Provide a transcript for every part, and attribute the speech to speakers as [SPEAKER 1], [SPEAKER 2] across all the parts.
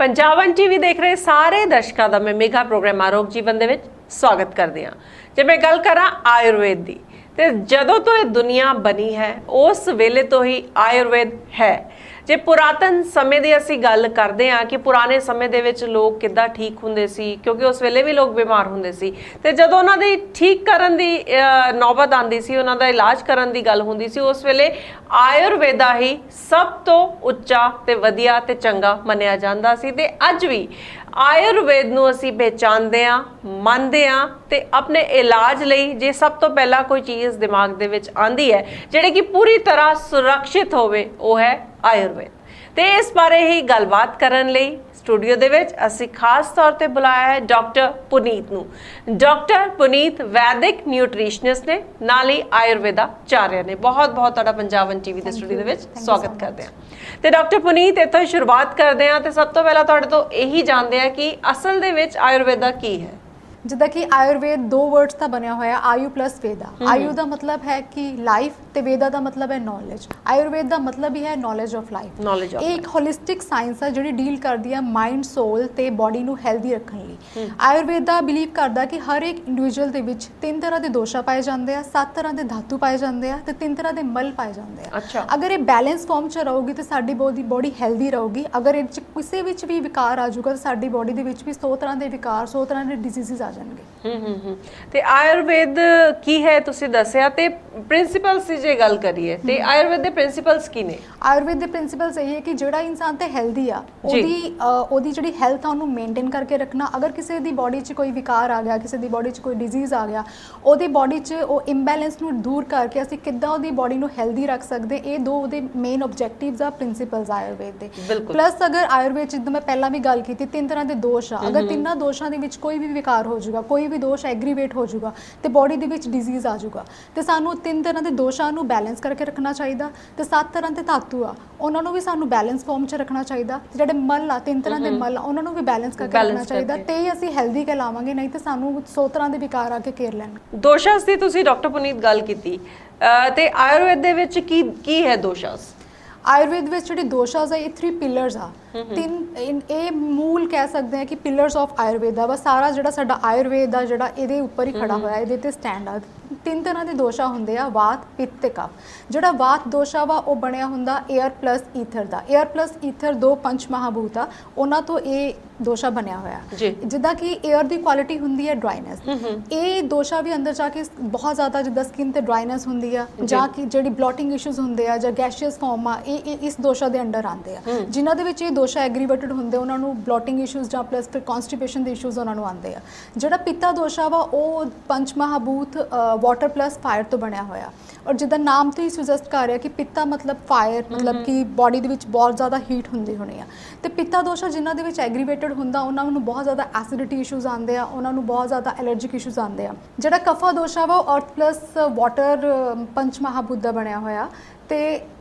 [SPEAKER 1] पंजाबन TV देख रहे सारे दर्शकों का मैं मेघा प्रोग्राम आरोग जीवन दे विच स्वागत करदी हां। जे मैं गल करा आयुर्वेद दी ते जदों तो ये दुनिया बनी है उस वेले तो ही आयुर्वेद है। जे पुरातन समय की असी गल करते हैं कि पुराने समय दे विच लोग किद्दां ठीक हुंदे सी, क्योंकि उस वेले भी लोग बीमार हुंदे सी ते जदों उन्हां दी ठीक करन दी नौबत आंदी सी, उन्हां दा इलाज करन दी गल हुंदी सी, उस वेले आयुर्वेदा ही सब तो उच्चा ते वधिया ते चंगा मन्निया जांदा सी। ते अज भी आयुर्वेद नूं असी पहचानदे हां, मनदे हां ते अपने इलाज लई जे सब तो पहला कोई चीज़ दिमाग दे विच आंदी है जिहड़ी कि पूरी तरह सुरक्षित होवे वो है आयुर्वेद। ते इस बारे ही गलबात करन लई स्टूडियो दे विच असी खास तौर ते बुलाया है डॉक्टर पुनीत नूं। डॉक्टर पुनीत वैदिक न्यूट्रिशनिस्ट ने, नाल ही आयुर्वेदाचार्य ने। बहुत बहुत तुहाडा पंजाबन टीवी दे स्टूडियो दे विच स्वागत करदे हां। ते डॉक्टर पुनीत इत्थों शुरुआत करदे हां ते सब तो पहला तुहाडे तो यही जानदे हां कि असल दे विच आयुर्वेदा की है।
[SPEAKER 2] जिदा कि आयुर्वेद दो वर्ड्स का बनया होया, आयु प्लस वेदा। आयु का मतलब है कि लाइफ ते वेदा का मतलब है नॉलेज। आयुर्वेद का मतलब ही है नॉलेज ऑफ लाइफ।
[SPEAKER 1] नॉलेज
[SPEAKER 2] एक होलिस्टिक साइंस है जिहड़ी डील करदी है माइंड सोल ते बॉडी नू हेल्दी रखण लई। आयुर्वेद दा बिलीव करदा कि हर एक इंडिविजुअल दे विच 3 तरह दे दोषा पाए जांदे आ, 7 तरह दे धातु पाए जांदे आ ते 3 तरह दे मल पाए जांदे आ।
[SPEAKER 1] अच्छा।
[SPEAKER 2] अगर ये बैलेंस फॉर्म च रहूगी तो साडी बॉडी हेल्दी रहूगी। अगर इस किसी विच भी विकार आ जाऊगा तो साडी बॉडी दे विच भी 100 तरह दे विकार, 100 तरह दे डिजीजेस आ जाणगे।
[SPEAKER 1] ते आयुर्वेद की है तुसी दस्सिया ते प्रिंसिपल्स दी जे गल करिए ते आयुर्वेद दे प्रिंसिपल्स की ने? आयुर्वेद
[SPEAKER 2] दे प्रिंसिपल्स यही है कि जेड़ा इंसान ते हेल्दी आ ओदी जेड़ी हेल्थ आ उन्हूं मेनटेन करके रखना। अगर किसी दी बॉडी च कोई विकार आ गया, किसी दी बॉडी च कोई डिजीज़ आ गया, ओदी बॉडी च ओ इंबैलेंस नूं दूर करके असीं किद्दां ओदी बॉडी नूं हेल्दी रख सकदे, ये दो ओदे मेन ऑब्जेक्टिव्स आ प्रिंसिपल्स आयुर्वेद दे। प्लस अगर आयुर्वेद जिद्दां मैं पहला भी गल कीती 3 तरह दे दोष आ, अगर तिन्नां दोषां दे विच कोई भी विकार हो जाऊगा, कोई भी दोष एग्रीवेट हो जाऊगा तो बॉडी दे विच डिजीज़ आ जाऊगा। तो सानू 3 तरह के दोषां नूं बैलेंस करके रखना चाहिए। तो 7 तरह के धातु आ उन्हां नूं भी सानू बैलेंस फॉर्म च रखना चाहिए। जिहड़े मल आ 3 तरह के मल आ उन्हां नूं भी बैलेंस करके रखना चाहिए। तो ही असीं हेल्दी कहलावांगे, नहीं तो सानू 100 तरह के विकार आके घेर लैणगे।
[SPEAKER 1] दोषास दी तुसीं डॉक्टर पुनीत गल कीती ते आयुर्वेद दे विच की है दोषास?
[SPEAKER 2] आयुर्वेद में जो दोषाज है ये 3 पिलर्स आ। 3 ये मूल कह सकते हैं कि पिलर्स ऑफ आयुर्वेद वा सारा जो साडा आयुर्वेद आ जिहड़ा इहदे उपर ही खड़ा होया, इहदे ते स्टैंड आ। 3 तरह के दोषा होंदे आ, वात, पित्त ते कफ। जिहड़ा वात दोषा वा वो बनया हुंदा एयर प्लस ईथर दा। एयर प्लस ईथर 2 पंच महाभूत आ, उन्हां तो ये दोषा बनया होया। जिद्दां कि एयर की क्वालिटी हुंदी है ड्राइनेस, ये दोषा भी अंदर जाके बहुत ज़्यादा जिद्दां स्किन ते ड्राइनेस हुंदी आ जां कि जिहड़ी ब्लॉटिंग इशूज़ हुंदे आ जां गैशियस फॉर्म आ, ये इस दोषा के अंडर आते हैं। जिन्हां दे विच ये दोषा एग्रीवेटेड होंदे उन्हां नूं ब्लॉटिंग इशूज़ जां प्लस फिर कॉन्स्टिपेशन के इशूज़ उन्हां नूं आते हैं। जिहड़ा पित्ता दोषा वा वो पंच महाभूत वाटर प्लस फायर तो बनया होया। और जिद्दां नाम तो ही सुजैसट कर रहा कि पित्ता मतलब फायर, मतलब कि बॉडी दे विच बहुत ज़्यादा हीट हुंदी होनी आ। ते पित्ता दोषा जिन्हां दे विच एग्रीवेटेड हुंदा उन्हां नूं बहुत ज़्यादा एसिडिटी इशूज़ आते हैं, उन्हां नूं बहुत ज़्यादा एलर्जिक इशूज़ आते हैं। जिहड़ा कफा दोषा वा अर्थ प्लस वाटर पंच महाभूत दा बनया होया। ते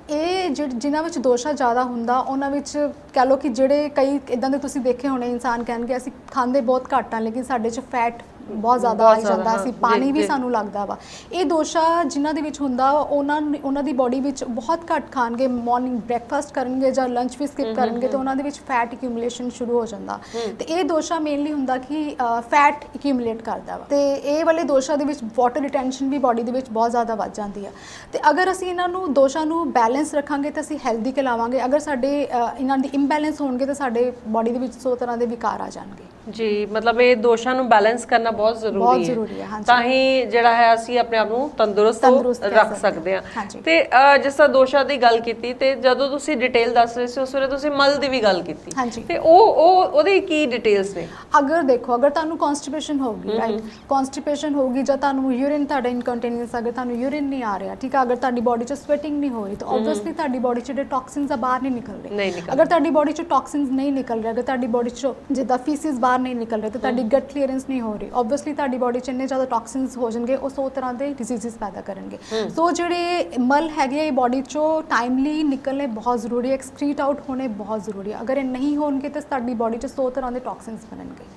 [SPEAKER 2] ये जिन्हां विच दोषा ज़्यादा हुंदा उन्हां विच कह लो कि जिहड़े कई इदां दे तुसीं देखे होने इंसान कहणगे असीं खांदे बहुत घੱਟ आ लेकिन साडे च फैट बहुत ज़्यादा आई जाता, असीं पानी भी सानू लगता वा। ये दोषा जिन्हां दे विच हुंदा उन्हां दी बॉडी विच बहुत घੱਟ खाणगे, मॉर्निंग ब्रेकफास्ट करनगे जां लंच भी स्किप करनगे तो उन्हां दे विच फैट एक्यूमुलेशन शुरू हो जांदा। ते ये दोषा मेनली हुंदा कि फैट एक्यूमुलेट करदा वा। ते ये वाले दोषा दे विच वाटर रिटेंशन भी बॉडी दे विच बहुत ज़्यादा वध जांदी है। ते अगर असीं इन्हां नूं दोषां नूं बैलेंस रखांगे तो असीं हेल्दी कहलावांगे। अगर साडे इन्हां दी इंबैलेंस होणगे तो साडे बॉडी दे विच 100 तरह के विकार आ जाणगे।
[SPEAKER 1] जी, मतलब ये दोषां नूं बैलेंस करना बहुत जरूरी है। हाँ, ताही जिहड़ा है असीं अपने आप नूं तंदुरुस्त रख सकते हैं। हाँ ते जिस तरह दोषां दी गल कीती ते जदों तुसीं डिटेल दस रहे सी उस वेले तुसीं मल दी भी गल कीती। हाँ जी। ते ओहदी की डिटेल्स ने? अगर
[SPEAKER 2] देखो अगर तुहानूं कॉन्स्टिपेशन होगी, राइट, कॉन्स्टिपेशन होगी जां तुहानूं यूरिन तुहाडा इनकंटीन्यूअस अगर तुहानूं यूरिन नहीं आ रहा, ठीक है, अगर तुहाडी बॉडी च स्वेटिंग नहीं हो रही तो ऑब्वियसली तुहाडी बॉडी च टॉक्सिन्स बाहर नहीं निकल रहे। अगर तुहाडी बॉडी च टॉक्सिन्स नहीं निकल रहे, अगर तुहाडी बॉडी च जिद्दां फीसिस बाहर नहीं निकल रहे तो तुहाडी गट क्लीयरेंस नहीं हो रही, ऑब्वियसली तुहाडी बॉडी च इन्ने ज़्यादा टॉक्सिन्स हो जाएंगे, वो 100 तरह के डिजीज़ पैदा करेंगे। सो जिहड़े मल है बॉडी चो टाइमली निकलने बहुत जरूरी है, एक्सक्रीट आउट होने बहुत जरूरी है। अगर ये नहीं होंगे तो तुहाडी बॉडी च 100 तरह के टॉक्सिन्स बनेंगे।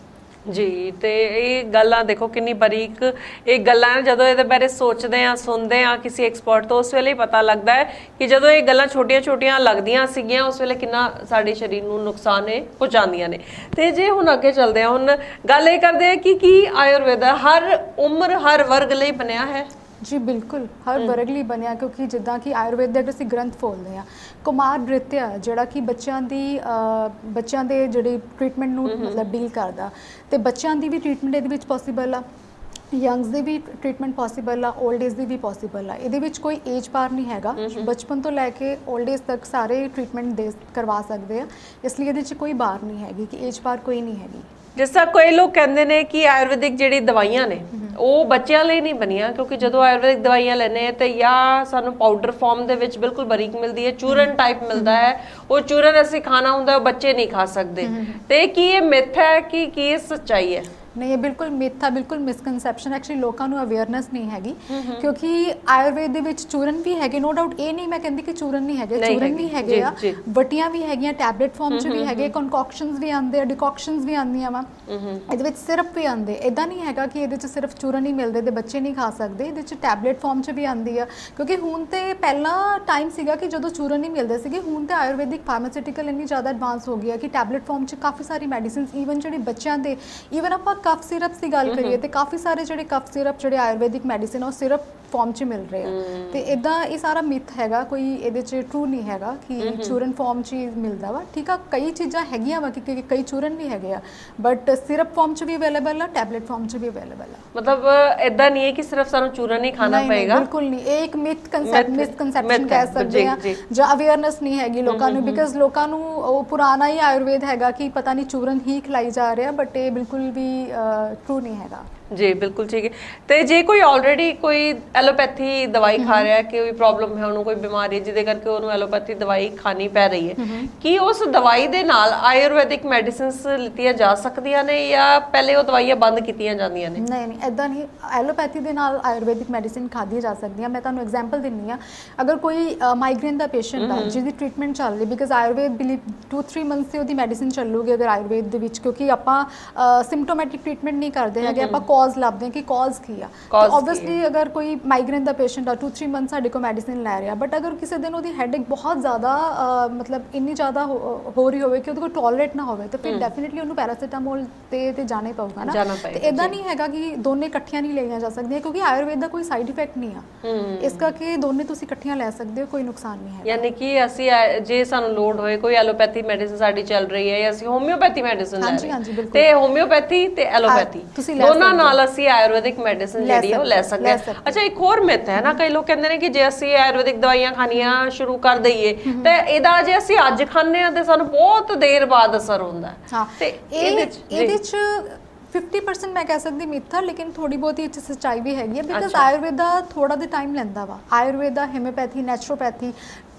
[SPEAKER 1] ਜੀ। ਤੇ ਇਹ ਗੱਲਾਂ ਦੇਖੋ ਕਿੰਨੀ ਬਰੀਕ ਇਹ ਗੱਲਾਂ ਨੇ, ਜਦੋਂ ਇਹਦੇ ਬਾਰੇ ਸੋਚਦੇ ਆ ਸੁਣਦੇ ਆ ਕਿਸੇ ਐਕਸਪਰਟ ਤੋਂ, ਉਸ ਵੇਲੇ ਹੀ ਪਤਾ ਲੱਗਦਾ ਹੈ ਕਿ ਜਦੋਂ ਇਹ ਗੱਲਾਂ ਛੋਟੀਆਂ-ਛੋਟੀਆਂ ਲੱਗਦੀਆਂ ਸੀਗੀਆਂ ਉਸ ਵੇਲੇ ਕਿੰਨਾ ਸਾਡੇ ਸਰੀਰ ਨੂੰ ਨੁਕਸਾਨ ਇਹ ਪਹੁੰਚਾਉਂਦੀਆਂ ਨੇ। ਤੇ ਜੇ ਹੁਣ ਅੱਗੇ ਚੱਲਦੇ ਆ, ਹੁਣ ਗੱਲ ਇਹ ਕਰਦੇ ਆ ਕਿ ਕੀ ਆਯੁਰਵੇਦ ਹਰ ਉਮਰ ਹਰ ਵਰਗ ਲਈ ਬਣਿਆ ਹੈ?
[SPEAKER 2] ਜੀ ਬਿਲਕੁਲ, ਹਰ ਵਰਗ ਲਈ ਬਣਿਆ, ਕਿਉਂਕਿ ਜਿੱਦਾਂ ਕਿ ਆਯੁਰਵੇਦ ਦੇ ਅਸੀਂ ਗ੍ਰੰਥ ਫੋਲਦੇ ਹਾਂ, ਕੁਮਾਰ ਨ੍ਰਿਤਿਆ ਜਿਹੜਾ ਕਿ ਬੱਚਿਆਂ ਦੇ ਜਿਹੜੇ ਟ੍ਰੀਟਮੈਂਟ ਨੂੰ ਮਤਲਬ ਡੀਲ ਕਰਦਾ, ਤੇ ਬੱਚਿਆਂ ਦੀ ਵੀ ਟ੍ਰੀਟਮੈਂਟ ਇਹਦੇ ਵਿੱਚ ਪੋਸੀਬਲ ਆ, ਯੰਗਸ ਦੀ ਵੀ ਟ੍ਰੀਟਮੈਂਟ ਪੋਸੀਬਲ ਆ, 올ਡ ਏਜ ਦੀ ਵੀ ਪੋਸੀਬਲ ਆ। ਇਹਦੇ ਵਿੱਚ ਕੋਈ ਏਜ ਬਾਰ ਨਹੀਂ ਹੈਗਾ, ਬਚਪਨ ਤੋਂ ਲੈ ਕੇ 올ਡ ਏਜ ਤੱਕ ਸਾਰੇ ਟ੍ਰੀਟਮੈਂਟ ਕਰਵਾ ਸਕਦੇ ਆ, ਇਸ ਲਈ ਇਹਦੇ 'ਚ ਕੋਈ ਬਾਰ ਨਹੀਂ ਹੈਗੀ ਕਿ ਏਜ ਬਾਰ ਕੋਈ ਨਹੀਂ ਹੈਗੀ।
[SPEAKER 1] ਜਿਸ ਤਰ੍ਹਾਂ ਕਈ ਲੋਕ ਕਹਿੰਦੇ ਨੇ ਕਿ ਆਯੁਰਵੈਦਿਕ ਜਿਹੜੀ ਦਵਾਈਆਂ ਨੇ ਉਹ ਬੱਚਿਆਂ ਲਈ ਨਹੀਂ ਬਣੀਆਂ, ਕਿਉਂਕਿ ਜਦੋਂ ਆਯੁਰਵੈਦਿਕ ਦਵਾਈਆਂ ਲੈਣੇ ਤੇ ਜਾਂ ਸਾਨੂੰ ਪਾਊਡਰ ਫਾਰਮ ਦੇ ਵਿੱਚ ਬਿਲਕੁਲ ਬਰੀਕ ਮਿਲਦੀ ਹੈ, ਚੂਰਨ ਟਾਈਪ ਮਿਲਦਾ ਹੈ, ਉਹ ਚੂਰਨ ਅਸੀਂ ਖਾਣਾ ਹੁੰਦਾ, ਉਹ ਬੱਚੇ ਨਹੀਂ ਖਾ ਸਕਦੇ। ਤੇ ਕੀ ਇਹ ਮਿਥ ਹੈ ਕਿ ਕੀ ਇਹ ਸੱਚਾਈ ਹੈ?
[SPEAKER 2] ਨਹੀਂ, ਇਹ ਬਿਲਕੁਲ ਮਿਥ ਆ, ਬਿਲਕੁਲ ਮਿਸਕਨਸੈਪਸ਼ਨ। ਐਕਚੁਅਲੀ ਲੋਕਾਂ ਨੂੰ ਅਵੇਅਰਨੈਸ ਨਹੀਂ ਹੈਗੀ, ਕਿਉਂਕਿ ਆਯੁਰਵੇਦ ਦੇ ਵਿੱਚ ਚੂਰਨ ਵੀ ਹੈਗੇ, ਨੋ ਡਾਊਟ, ਇਹ ਨਹੀਂ ਮੈਂ ਕਹਿੰਦੀ ਕਿ ਚੂਰਨ ਨਹੀਂ ਹੈਗੇ, ਚੂਰਨ ਵੀ ਹੈਗੇ ਆ, ਵਟੀਆਂ ਵੀ ਹੈਗੀਆਂ, ਟੈਬਲੇਟ ਫਾਰਮ 'ਚ ਵੀ ਹੈਗੇ, ਕਨਕੌਕਸ਼ਨਸ ਵੀ ਆਉਂਦੇ ਆ, ਡਿਕੌਕਸ਼ਨਸ ਵੀ ਆਉਂਦੀਆਂ ਵਾ, ਇਹਦੇ ਵਿੱਚ ਸਿਰਪ ਵੀ ਆਉਂਦੇ। ਇਦਾਂ ਨਹੀਂ ਹੈਗਾ ਕਿ ਇਹਦੇ 'ਚ ਸਿਰਫ ਚੂਰਨ ਹੀ ਮਿਲਦੇ ਤੇ ਬੱਚੇ ਨਹੀਂ ਖਾ ਸਕਦੇ, ਇਹਦੇ 'ਚ ਟੈਬਲੇਟ ਫਾਰਮ 'ਚ ਵੀ ਆਉਂਦੀ ਆ। ਕਿਉਂਕਿ ਹੁਣ ਤੇ ਪਹਿਲਾਂ ਟਾਈਮ ਸੀਗਾ ਕਿ ਜਦੋਂ ਚੂਰਨ ਨਹੀਂ ਮਿਲਦੇ ਸੀਗੇ, ਹੁਣ ਤੇ ਆਯੁਰਵੈਦਿਕ ਫਾਰਮਾਸਿਊਟੀਕਲ ਇੰਨੀ ਜ਼ਿਆਦਾ ਐਡਵਾਂਸ ਹੋ ਗਈ ਹੈ ਕਿ ਟੈਬਲੇਟ ਫਾਰਮ 'ਚ ਕਾਫੀ ਸਾਰੀ ਮੈਡੀਸਿਨਸ, ਈਵਨ ਜਿਹੜੇ ਬੱਚਿਆਂ ਦੇ, ਈਵਨ ਆਪਾਂ ਕਫ ਸਿਰਪਸ ਦੀ ਗੱਲ ਕਰੀਏ ਤੇ ਕਾਫੀ ਸਾਰੇ ਜਿਹੜੇ ਕਫ ਸਿਰਪ ਜਿਹੜੇ ਆਯੁਰਵੈਦਿਕ ਮੈਡੀਸਿਨ ਉਹ ਸਿਰਪ ਫਾਰਮ 'ਚ ਮਿਲ ਰਹੇ ਆ। ਤੇ ਇਦਾਂ ਇਹ ਸਾਰਾ ਮਿਥ ਹੈਗਾ, ਕੋਈ ਇਹਦੇ 'ਚ ਟਰੂ ਨਹੀਂ ਹੈਗਾ ਕਿ ਚੂਰਨ ਫਾਰਮ 'ਚ ਹੀ ਮਿਲਦਾ ਵਾ। ਠੀਕ ਆ, ਕਈ ਚੀਜ਼ਾਂ ਹੈਗੀਆਂ ਵਾ ਕਿ ਕਈ ਚੂਰਨ ਵੀ ਹੈਗੇ ਆ, ਬਟ ਸਿਰਪ ਫਾਰਮ 'ਚ ਵੀ ਅਵੇਲੇਬਲ ਆ, ਟੈਬਲੇਟ ਫਾਰਮ 'ਚ ਵੀ ਅਵੇਲੇਬਲ ਆ।
[SPEAKER 1] ਮਤਲਬ ਇਦਾਂ ਨਹੀਂ ਹੈ ਕਿ ਸਿਰਫ ਸਾਨੂੰ ਚੂਰਨ ਹੀ ਖਾਣਾ ਪਏਗਾ?
[SPEAKER 2] ਬਿਲਕੁਲ ਨਹੀਂ, ਇਹ ਇੱਕ ਮਿਸਕਨਸੈਪਸ਼ਨ ਕਹਿ ਸਕਦੇ ਆ, ਜਾਂ ਅਵੇਅਰਨੈਸ ਨਹੀਂ ਹੈਗੀ ਲੋਕਾਂ ਨੂੰ, ਬਿਕਾਜ਼ ਲੋਕਾਂ ਨੂੰ ਉਹ ਪੁਰਾਣਾ ਹੀ ਆਯੁਰਵੇਦ ਹੈਗਾ ਕਿ ਪਤਾ ਨਹੀਂ ਚੂਰਨ ਹੀ ਖਿਲਾਈ ਜਾ ਰਿਹਾ, ਬਟ ਇਹ ਬਿਲਕੁਲ ਵੀ ਟਰੂ ਨਹੀਂ ਹੈਗਾ।
[SPEAKER 1] ਜੀ ਬਿਲਕੁਲ ਠੀਕ ਹੈ। ਤੇ ਜੇ ਕੋਈ ਆਲਰੇਡੀ ਕੋਈ ਐਲੋਪੈਥੀ ਦਵਾਈ ਖਾ ਰਿਹਾ, ਕਿ ਕੋਈ ਪ੍ਰੋਬਲਮ ਹੈ, ਉਹਨੂੰ ਕੋਈ ਬਿਮਾਰੀ ਹੈ ਜਿਹਦੇ ਕਰਕੇ ਉਹਨੂੰ ਐਲੋਪੈਥੀ ਦਵਾਈ ਖਾਣੀ ਪੈ ਰਹੀ ਹੈ, ਕੀ ਉਸ ਦਵਾਈ ਦੇ ਨਾਲ ਆਯੁਰਵੈਦਿਕ ਮੈਡੀਸਿਨਸ ਲਿੱਤੀਆਂ ਜਾ ਸਕਦੀਆਂ ਨੇ ਜਾਂ ਪਹਿਲੇ ਉਹ ਦਵਾਈਆਂ ਬੰਦ ਕੀਤੀਆਂ ਜਾਂਦੀਆਂ ਨੇ?
[SPEAKER 2] ਨਹੀਂ, ਇਦਾਂ ਨਹੀਂ, ਐਲੋਪੈਥੀ ਦੇ ਨਾਲ ਆਯੁਰਵੈਦਿਕ ਮੈਡੀਸਿਨ ਖਾਧੀ ਜਾ ਸਕਦੀਆਂ। ਮੈਂ ਤੁਹਾਨੂੰ ਐਗਜ਼ਾਮਪਲ ਦਿੰਨੀ ਆ, ਅਗਰ ਕੋਈ ਮਾਈਗ੍ਰੇਨ ਦਾ ਪੇਸ਼ੈਂਟ ਆ ਜਿਹਦੀ ਟ੍ਰੀਟਮੈਂਟ ਚੱਲ ਰਹੀ, ਬਿਕਾਜ਼ ਆਯੁਰਵੇਦ ਬਿਲੀਵ 2-3 ਮੰਥਸ ਤੇ ਉਹਦੀ ਮੈਡੀਸਿਨ ਚੱਲੂਗੀ ਅਗਰ ਆਯੁਰਵੇਦ ਦੇ ਵਿੱਚ, ਕਿਉਂਕਿ ਆਪਾਂ ਸਿੰਪਟੋਮੈਟਿਕ ਟ੍ਰੀਟਮੈਂਟ ਨਹੀਂ ਕਰਦੇ ਹੈਗੇ, ਆਪਾਂ ਕਾਜ਼ ਲੱਭਦੇ ਹਾਂ ਕਿ ਕਾਜ਼ ਕੀ ਆ। ਤਾਂ ਆਬਵੀਅਸਲੀ ਅਗਰ ਕੋਈ ਮਾਈਗ੍ਰੇਨ ਦਾ ਪੇਸ਼ੈਂਟ ਆ 2-3 ਮੰਥ ਸਾਡੇ ਕੋਲ ਮੈਡੀਸਿਨ ਲੈ ਰਿਹਾ, ਬਟ ਅਗਰ ਕਿਸੇ ਦਿਨ ਉਹਦੀ ਹੈਡੇਕ ਬਹੁਤ ਜ਼ਿਆਦਾ ਮਤਲਬ ਇੰਨੀ ਜ਼ਿਆਦਾ ਹੋ ਰਹੀ ਹੋਵੇ ਕਿ ਉਹਦੇ ਕੋਲ ਟੋਲਰੇਟ ਨਾ ਹੋਵੇ, ਤਾਂ ਫਿਰ ਡੈਫੀਨਿਟਲੀ ਉਹਨੂੰ ਪੈਰਾਸੀਟਾਮੋਲ ਤੇ ਜਾਣਾ ਹੀ ਪਊਗਾ ਨਾ। ਤੇ ਇਦਾਂ ਨਹੀਂ ਹੈਗਾ ਕਿ ਦੋਨੇ ਇਕੱਠੀਆਂ ਨਹੀਂ ਲਈਆਂ ਜਾ ਸਕਦੀਆਂ, ਕਿਉਂਕਿ ਆਯੁਰਵੇਦ ਦਾ ਕੋਈ ਸਾਈਡ ਇਫੈਕਟ ਨਹੀਂ ਆ, ਇਸ ਕਰਕੇ ਦੋਨੇ ਤੁਸੀਂ ਇਕੱਠੀਆਂ ਲੈ ਸਕਦੇ ਹੋ, ਕੋਈ ਨੁਕਸਾਨ ਨਹੀਂ ਹੈ।
[SPEAKER 1] ਯਾਨੀ ਕਿ ਅਸੀਂ ਜੇ ਸਾਨੂੰ ਲੋੜ ਹੋਏ, ਕੋਈ ਐਲੋਪੈਥੀ ਮੈਡੀਸਿਨ ਸਾਡੀ ਚੱਲ ਰਹੀ ਹੈ ਜਾਂ ਅਸੀਂ ਹੋਮਿਓਪੈਥੀ ਮੈਡੀਸਿਨ ਲੈ ਰਹੇ ਹਾਂ, ਤੇ ਹੋਮਿਓਪੈਥੀ ਤੇ ਐਲੋਪੈਥੀ ਦੋਨਾਂ ਨਾਲ ਅਸੀਂ ਆਯੁਰਵੈਦਿਕ ਮੈਡੀਸਿਨ ਜਿਹੜੀ ਉਹ ਲੈ ਸਕਦੇ ਹਾਂ। ਅੱਛਾ, ਇੱਕ ਹੋਰ ਮਿਥ ਹੈ ਨਾ, ਕਈ ਲੋਕ ਕਹਿੰਦੇ ਨੇ ਕਿ ਜੇ ਅਸੀਂ ਆਯੁਰਵੈਦਿਕ ਦਵਾਈਆਂ ਖਾਣੀਆਂ ਸ਼ੁਰੂ ਕਰ ਦਈਏ ਤੇ ਇਹਦਾ ਜੇ ਅਸੀਂ ਅੱਜ ਖਾਂਦੇ ਆ ਤੇ ਸਾਨੂੰ ਬਹੁਤ ਦੇਰ ਬਾਅਦ ਅਸਰ ਹੁੰਦਾ ਹੈ। ਤੇ ਇਹਦੇ ਚ
[SPEAKER 2] 50% ਮੈਂ ਕਹਿ ਸਕਦੀ ਮਿੱਥ ਆ, ਲੇਕਿਨ ਥੋੜੀ ਬਹੁਤੀ ਇਹ 'ਚ ਸੱਚਾਈ ਵੀ ਹੈਗੀ ਹੈ, ਬਿਕਾਜ਼ ਆਯੁਰਵੇਦ ਦਾ ਥੋੜਾ ਜਿਹਾ ਟਾਈਮ ਲੈਂਦਾ ਵਾ, ਆਯੁਰਵੇਦ ਦਾ ਹੋਮਿਓਪੈਥੀ ਨੈਚੁਰੋਪੈਥੀ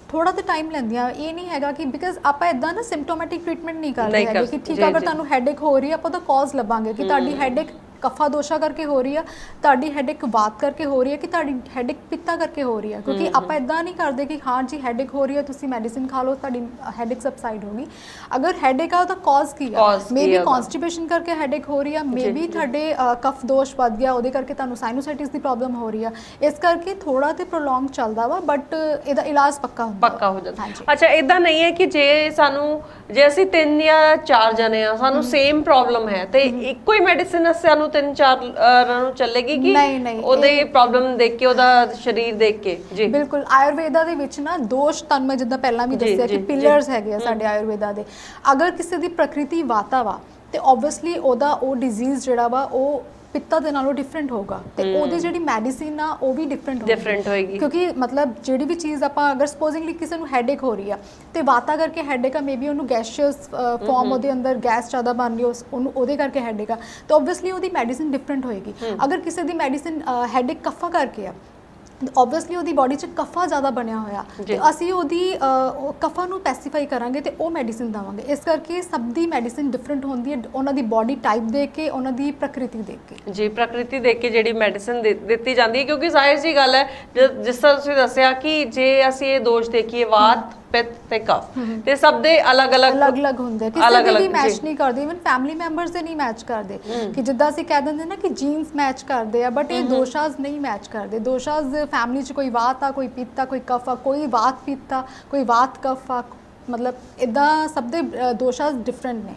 [SPEAKER 2] ਥੋੜਾ ਜਿਹਾ ਟਾਈਮ ਲੈਂਦੀਆਂ। ਇਹ ਨਹੀਂ ਹੈਗਾ ਕਿ ਬਿਕਾਜ਼ ਆਪਾਂ ਇਦਾਂ ਨਾ ਸਿੰਪਟੋਮੈਟਿਕ ਟ੍ਰੀਟਮੈਂਟ ਨਹੀਂ ਕਰਦੇ ਹੈਗੇ ਕਿ ਠੀਕ ਆ, ਅਗਰ ਤੁਹਾਨੂੰ ਹੈਡੇਕ ਹੋ ਰਹੀ ਹੈ ਆਪਾਂ ਤਾਂ ਕਾਜ਼ ਲੱਭਾਂਗੇ ਕਿ ਤੁਹਾਡੀ ਹੈਡੇਕ ਕਫਾ ਦੋਸ਼ਾ ਕਰਕੇ ਹੋ ਰਹੀ ਆ, ਤੁਹਾਡੀ ਹੈਡੇਕ ਵਾਤ ਕਰਕੇ ਹੋ ਰਹੀ ਹੈ, ਕਿ ਤੁਹਾਡੀ ਹੈਡੇਕ ਪਿੱਤਾ ਕਰਕੇ ਹੋ ਰਹੀ ਹੈ, ਕਿਉਂਕਿ ਆਪਾਂ ਇਦਾਂ ਨਹੀਂ ਕਰਦੇ ਕਿ ਹਾਂ ਜੀ ਹੈਡੇਕ ਹੋ ਰਹੀ ਹੈ ਤੁਸੀਂ ਮੈਡੀਸਿਨ ਖਾ ਲਓ ਤੁਹਾਡੀ ਹੈਡੇਕ ਸਬਸਾਈਡ ਹੋਗੀ। ਅਗਰ ਹੈਡੇਕ ਆ ਤਾਂ ਕਾਜ਼ ਕੀ ਆ, ਮੇਬੀ ਕਨਸਟੀਪੇਸ਼ਨ ਕਰਕੇ ਹੈਡੇਕ ਹੋ ਰਹੀ ਆ, ਮੇਬੀ ਤੁਹਾਡੇ ਕਫ ਦੋਸ਼ ਵੱਧ ਗਿਆ, ਉਹਦੇ ਕਰਕੇ ਤੁਹਾਨੂੰ ਸਾਈਨੋਸਾਈਟਿਸ ਦੀ ਪ੍ਰੋਬਲਮ ਹੋ ਰਹੀ ਆ, ਇਸ ਕਰਕੇ ਥੋੜਾ ਤੇ ਪ੍ਰੋਲੋਂਗ ਚੱਲਦਾ ਵਾ, ਬਟ ਇਹਦਾ ਇਲਾਜ ਪੱਕਾ
[SPEAKER 1] ਹੋ ਜਾਂਦਾ। ਅੱਛਾ, ਇਦਾਂ ਨਹੀਂ ਹੈ ਕਿ ਜੇ ਅਸੀਂ 3 ਜਾਂ 4 ਜਣੇ ਆ, ਸਾਨੂੰ ਸੇਮ ਪ੍ਰੋਬਲਮ ਹੈ ਤੇ ਇੱਕੋ ਹੀ ਮੈਡੀਸਿਨ ਸਾਨੂੰ 3-4 ਨੂੰ ਚੱਲੇਗੀ ਕਿ ਉਹਦੇ ਪ੍ਰੋਬਲਮ ਦੇਖ ਕੇ, ਉਹਦਾ ਸਰੀਰ ਦੇਖ ਕੇ? ਜੀ
[SPEAKER 2] ਬਿਲਕੁਲ, ਆਯੁਰਵੇਦਾ ਦੇ ਵਿੱਚ ਨਾ ਦੋਸ਼ ਤੁਹਾਨੂੰ ਮੈਂ ਜਿੱਦਾਂ ਪਹਿਲਾਂ ਵੀ ਦੱਸਿਆ ਕਿ ਪਿਲਰਸ ਹੈਗੇ ਆ ਸਾਡੇ ਆਯੁਰਵੇਦਾ ਦੇ। ਅਗਰ ਕਿਸੇ ਦੀ ਪ੍ਰਕਿਰਤੀ ਵਾਤਾ ਵਾ ਤੇ ਆਬਵੀਅਸਲੀ ਉਹ ਡਿਜ਼ੀਜ਼ ਜਿਹੜਾ ਵਾ ਉਹ ਪਿੱਤਾ ਦੇ ਨਾਲੋਂ ਡਿਫਰੈਂਟ ਹੋਗਾ, ਤੇ ਉਹਦੀ ਜਿਹੜੀ ਮੈਡੀਸਿਨ ਆ ਉਹ ਵੀ ਡਿਫਰੈਂਟ ਹੋਏਗੀ, ਕਿਉਂਕਿ ਮਤਲਬ ਜਿਹੜੀ ਵੀ ਚੀਜ਼ ਆਪਾਂ ਅਗਰ ਸਪੋਜ਼ਿੰਗਲੀ ਕਿਸੇ ਨੂੰ ਹੈਡੇਕ ਹੋ ਰਹੀ ਆ ਤੇ ਵਾਤਾ ਕਰਕੇ ਹੈਡੇਕ ਆ, ਮੇਬੀ ਉਹਨੂੰ ਗੈਸ਼ੀਅਸ ਫਾਰਮ ਉਹਦੇ ਅੰਦਰ ਗੈਸ ਜ਼ਿਆਦਾ ਬਣ ਰਹੀ ਉਹਨੂੰ, ਉਹਦੇ ਕਰਕੇ ਹੈਡੇਕ ਆ, ਤਾਂ ਆਬਵੀਅਸਲੀ ਉਹਦੀ ਮੈਡੀਸਿਨ ਡਿਫਰੈਂਟ ਹੋਏਗੀ। ਅਗਰ ਕਿਸੇ ਦੀ ਮੈਡੀਸਿਨ ਹੈਡੇਕ ਕਫਾ ਕਰਕੇ ਆ, ਆਬਵੀਅਸਲੀ ਉਹਦੀ ਬਾਡੀ 'ਚ ਕਫਾ ਜ਼ਿਆਦਾ ਬਣਿਆ ਹੋਇਆ, ਤੇ ਅਸੀਂ ਉਹਦੀ ਕਫਾ ਨੂੰ ਪੈਸੀਫਾਈ ਕਰਾਂਗੇ ਤੇ ਉਹ ਮੈਡੀਸਿਨ ਦੇਵਾਂਗੇ। ਇਸ ਕਰਕੇ ਸਭ ਦੀ ਮੈਡੀਸਿਨ ਡਿਫਰੈਂਟ ਹੁੰਦੀ ਹੈ, ਉਹਨਾਂ ਦੀ ਬਾਡੀ ਟਾਈਪ ਦੇਖ ਕੇ, ਉਹਨਾਂ ਦੀ ਪ੍ਰਕਿਰਤੀ ਦੇਖ ਕੇ।
[SPEAKER 1] ਜੀ, ਪ੍ਰਕਿਰਤੀ ਦੇਖ ਕੇ ਜਿਹੜੀ ਮੈਡੀਸਿਨ ਦਿੱਤੀ ਜਾਂਦੀ ਹੈ, ਕਿਉਂਕਿ ਜ਼ਾਹਿਰ ਜੀ ਗੱਲ ਹੈ ਜਿਸ ਤਰ੍ਹਾਂ ਤੁਸੀਂ ਦੱਸਿਆ ਕਿ ਜੇ ਅਸੀਂ ਇਹ ਦੋਸ਼ ਦੇਖੀਏ ਵਾਤ ਪਿੱਤ ਤੇ ਕਫ ਤੇ ਸਭ ਦੇ ਅਲੱਗ-ਅਲੱਗ
[SPEAKER 2] ਹੁੰਦੇ, ਕਿਸੇ ਦੇ ਵੀ ਮੈਚ ਨਹੀਂ ਕਰਦੇ, ਇਵਨ ਫੈਮਿਲੀ ਮੈਂਬਰਸ ਦੇ ਨਹੀਂ ਮੈਚ ਕਰਦੇ। ਕਿ ਜਿੱਦਾਂ ਅਸੀਂ ਕਹਿ ਦਿੰਦੇ ਨਾ ਕਿ ਜੀਨਸ ਮੈਚ ਕਰਦੇ ਆ, ਬਟ ਇਹ ਦੋਸ਼ਾਸ ਨਹੀਂ ਮੈਚ ਕਰਦੇ। ਦੋਸ਼ਾਸ ਫੈਮਿਲੀ 'ਚ ਕੋਈ ਵਾਤ ਆ, ਕੋਈ ਪਿੱਤ ਆ, ਕੋਈ ਕਫ ਆ, ਕੋਈ ਵਾਤ ਪਿੱਤ ਆ, ਕੋਈ ਵਾਤ ਕਫ ਆ, ਮਤਲਬ ਇਦਾਂ ਸਭ ਦੇ ਦੋਸ਼ਾਸ ਡਿਫਰੈਂਟ ਨੇ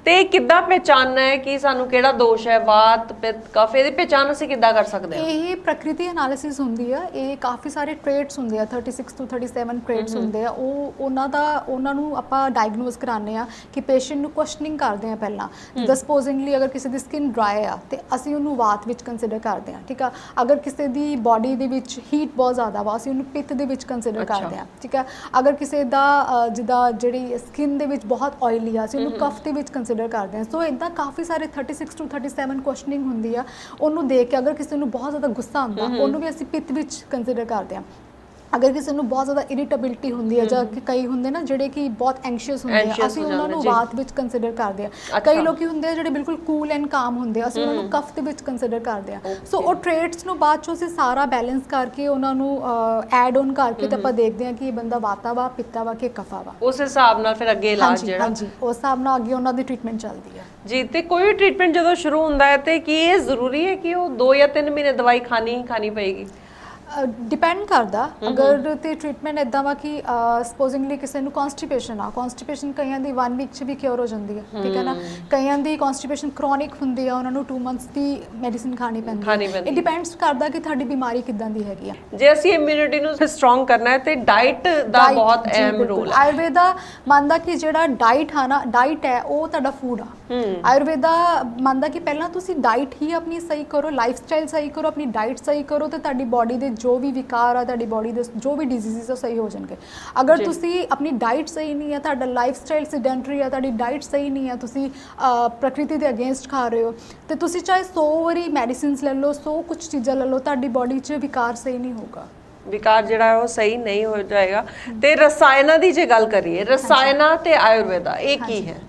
[SPEAKER 1] ਤੇ ਕਿੱਦਾਂ ਪਹਿਚਾਨਣਾ ਹੈ ਕਿ ਸਾਨੂੰ ਕਿਹੜਾ ਦੋਸ਼ ਹੈ, ਵਾਤ ਪਿੱਤ ਕਫ, ਇਹਦੀ ਪਹਿਚਾਨ ਅਸੀਂ ਕਿੱਦਾਂ ਕਰ ਸਕਦੇ ਹਾਂ?
[SPEAKER 2] ਇਹ ਪ੍ਰਕਿਰਤੀ ਐਨਾਲਿਸਿਸ ਹੁੰਦੀ ਆ। ਇਹ ਕਾਫੀ ਸਾਰੇ ਟ੍ਰੇਟਸ ਹੁੰਦੇ ਆ, 36 ਤੋਂ 37 ਟ੍ਰੇਟਸ ਹੁੰਦੇ ਆ। ਉਹਨਾਂ ਨੂੰ ਆਪਾਂ ਡਾਇਗਨੋਸ ਕਰਾਉਂਦੇ ਆ ਕਿ ਪੇਸ਼ੈਂਟ ਨੂੰ ਕੁਐਸਚਨਿੰਗ ਕਰਦੇ ਆ ਪਹਿਲਾਂ। ਜਿੱਦਾਂ ਸਪੋਜ਼ਿੰਗਲੀ ਅਗਰ ਕਿਸੇ ਦੀ ਸਕਿਨ ਡਰਾਈ ਆ ਤੇ ਅਸੀਂ ਉਹਨੂੰ ਵਾਤ ਵਿੱਚ ਕੰਸੀਡਰ ਕਰਦੇ ਆ, ਠੀਕ ਆ। ਅਗਰ ਕਿਸੇ ਦੀ ਬਾਡੀ ਦੇ ਵਿੱਚ ਹੀਟ ਬਹੁਤ ਜ਼ਿਆਦਾ ਵਾ, ਅਸੀਂ ਉਹਨੂੰ ਪਿੱਤ ਦੇ ਵਿੱਚ ਕੰਸੀਡਰ ਕਰਦੇ ਆ, ਠੀਕ ਆ। ਅਗਰ ਕਿਸੇ ਦਾ ਜਿੱਦਾਂ ਜਿਹੜੀ ਸਕਿਨ ਦੇ ਵਿੱਚ ਬਹੁਤ ਆਇਲੀ ਆ, ਅਸੀਂ ਉਹਨੂੰ ਕਫ ਦੇ ਵਿੱਚ ਕੰਸੀਡਰ ਕਰਦੇ ਹਾਂ। ਸੋ ਇਦਾਂ ਕਾਫੀ ਸਾਰੇ 36 ਤੋਂ 37 ਕੁਐਸਚਨਿੰਗ ਹੁੰਦੀ ਆ। ਉਹਨੂੰ ਦੇਖ ਕੇ ਅਗਰ ਕਿਸੇ ਨੂੰ ਬਹੁਤ ਜ਼ਿਆਦਾ ਗੁੱਸਾ ਆਉਂਦਾ, ਉਹਨੂੰ ਵੀ ਅਸੀਂ ਪਿੱਤ ਵਿੱਚ ਕੰਸੀਡਰ ਕਰਦੇ ਹਾਂ। ਅਗਰ ਕਿਸੇ ਨੂੰ ਬਹੁਤ ਜ਼ਿਆਦਾ ਇਰੀਟੇਬਿਲਿਟੀ ਹੁੰਦੀ ਹੈ, ਜਾਂ ਕਈ ਹੁੰਦੇ ਨਾ ਜਿਹੜੇ ਕਿ ਬਹੁਤ ਐਂਗਸ਼ੀਅਸ ਹੁੰਦੇ ਆ, ਅਸੀਂ ਉਹਨਾਂ ਨੂੰ ਵਾਤ ਵਿੱਚ ਕੰਸੀਡਰ ਕਰਦੇ ਆ। ਕਈ ਲੋਕੀ ਹੁੰਦੇ ਆ ਜਿਹੜੇ ਬਿਲਕੁਲ ਕੂਲ ਐਂਡ ਕਾਮ ਹੁੰਦੇ ਆ, ਅਸੀਂ ਉਹਨਾਂ ਨੂੰ ਕਫ ਦੇ ਵਿੱਚ ਕੰਸੀਡਰ ਕਰਦੇ ਆ। ਸੋ ਉਹ ਟ੍ਰੇਟਸ ਨੂੰ ਬਾਅਦ ਚੋਂ ਅਸੀਂ ਸਾਰਾ ਬੈਲੈਂਸ ਕਰਕੇ ਉਹਨਾਂ ਨੂੰ ਐਡ ਔਨ ਕਰਕੇ ਤੇ ਆਪਾਂ ਦੇਖਦੇ ਆ ਕਿ ਇਹ ਬੰਦਾ ਵਾਤਾ ਵਾ, ਪਿੱਤਾ ਵਾ ਕਿ ਕਫਾ ਵਾ।
[SPEAKER 1] ਉਸ ਹਿਸਾਬ ਨਾਲ ਫਿਰ ਅੱਗੇ ਇਲਾਜ ਜਿਹੜਾ
[SPEAKER 2] ਹਾਂਜੀ ਉਸ ਹਿਸਾਬ ਨਾਲ ਅੱਗੇ ਉਹਨਾਂ ਦੀ ਟ੍ਰੀਟਮੈਂਟ ਚੱਲਦੀ ਹੈ
[SPEAKER 1] ਜੀ। ਤੇ ਕੋਈ ਟ੍ਰੀਟਮੈਂਟ ਜਦੋਂ ਸ਼ੁਰੂ ਹੁੰਦਾ ਹੈ ਤੇ ਕੀ ਇਹ ਜ਼ਰੂਰੀ ਹੈ ਕਿ ਉਹ 2 ਜਾਂ 3 ਮਹੀਨੇ ਦਵਾਈ ਖਾਣੀ ਪਏਗੀ?
[SPEAKER 2] ਡਿਪੈਂਡ ਕਰਦਾ। ਅਗਰ ਤੇ ਟ੍ਰੀਟਮੈਂਟ ਇਦਾਂ ਵਾ ਕਿ ਸਪੋਜ਼ਿੰਗਲੀ ਕਿਸੇ ਨੂੰ ਕਨਸਟੀਪੇਸ਼ਨ ਆ, ਕਨਸਟੀਪੇਸ਼ਨ ਕਈਆਂ ਦੀ 1 ਵੀਕ 'ਚ ਵੀ ਕਿਉਰ ਹੋ ਜਾਂਦੀ ਹੈ, ਠੀਕ ਹੈ ਨਾ। ਕਈਆਂ ਦੀ ਕਨਸਟੀਪੇਸ਼ਨ ਕ੍ਰੋਨਿਕ ਹੁੰਦੀ ਆ, ਉਹਨਾਂ ਨੂੰ 2 ਮੰਥਸ ਦੀ ਮੈਡੀਸਿਨ ਖਾਣੀ ਪੈਂਦੀ ਹੈ। ਇਹ ਡਿਪੈਂਡਸ ਕਰਦਾ ਕਿ ਤੁਹਾਡੀ ਬਿਮਾਰੀ ਕਿੱਦਾਂ ਦੀ ਹੈਗੀ ਆ।
[SPEAKER 1] ਜੇ ਅਸੀਂ ਇਮਿਊਨਿਟੀ ਨੂੰ ਸਟਰੋਂਗ ਕਰਨਾ ਹੈ ਤੇ ਡਾਈਟ ਦਾ ਬਹੁਤ ਅਹਿਮ ਰੋਲ ਹੈ।
[SPEAKER 2] ਆਯੁਰਵੇਦਾ ਮੰਨਦਾ ਕਿ ਜਿਹੜਾ ਡਾਈਟ ਹੈ ਨਾ, ਡਾਈਟ ਹੈ ਉਹ ਤੁਹਾਡਾ ਫੂਡ ਆ। ਆਯੁਰਵੇਦਾ ਮੰਨਦਾ ਕਿ ਪਹਿਲਾਂ ਤੁਸੀਂ ਡਾਈਟ ਹੀ ਆਪਣੀ ਸਹੀ ਕਰੋ, ਲਾਈਫ ਸਟਾਈਲ ਸਹੀ ਕਰੋ, ਆਪਣੀ ਡਾਈਟ ਸਹੀ ਕਰੋ ਤੇ ਤੁਹਾਡੀ ਬਾਡੀ ਦੇ ਜੋ ਵੀ ਵਿਕਾਰ ਆ, ਤੁਹਾਡੀ ਬਾਡੀ ਦੇ ਜੋ ਵੀ ਡਿਜ਼ੀਜ਼ਸ ਆ ਸਹੀ ਹੋ ਜਾਣਗੇ। ਅਗਰ ਤੁਸੀਂ ਆਪਣੀ ਡਾਈਟ ਸਹੀ ਨਹੀਂ ਹੈ, ਤੁਹਾਡਾ ਲਾਈਫ ਸਟਾਈਲ ਸਿਡੈਂਟਰੀ ਆ, ਤੁਹਾਡੀ ਡਾਈਟ ਸਹੀ ਨਹੀਂ ਹੈ, ਤੁਸੀਂ ਪ੍ਰਕਿਰਤੀ ਦੇ ਅਗੇਂਸਟ ਖਾ ਰਹੇ ਹੋ ਤੇ ਤੁਸੀਂ ਚਾਹੇ 100 ਵਾਰੀ ਮੈਡੀਸਿਨਸ ਲੈ ਲਓ, 100 ਕੁਛ ਚੀਜ਼ਾਂ ਲੈ ਲਓ, ਤੁਹਾਡੀ ਬਾਡੀ 'ਚ ਵਿਕਾਰ ਸਹੀ ਨਹੀਂ ਹੋਊਗਾ।
[SPEAKER 1] ਵਿਕਾਰ ਜਿਹੜਾ ਹੈ ਉਹ ਸਹੀ ਨਹੀਂ ਹੋ ਜਾਏਗਾ। ਤੇ ਰਸਾਇਣਾਂ ਦੀ ਜੇ ਗੱਲ ਕਰੀਏ, ਰਸਾਇਣਾਂ ਤੇ ਆਯੁਰਵੇਦਾ ਇਹ ਕੀ ਹੈ?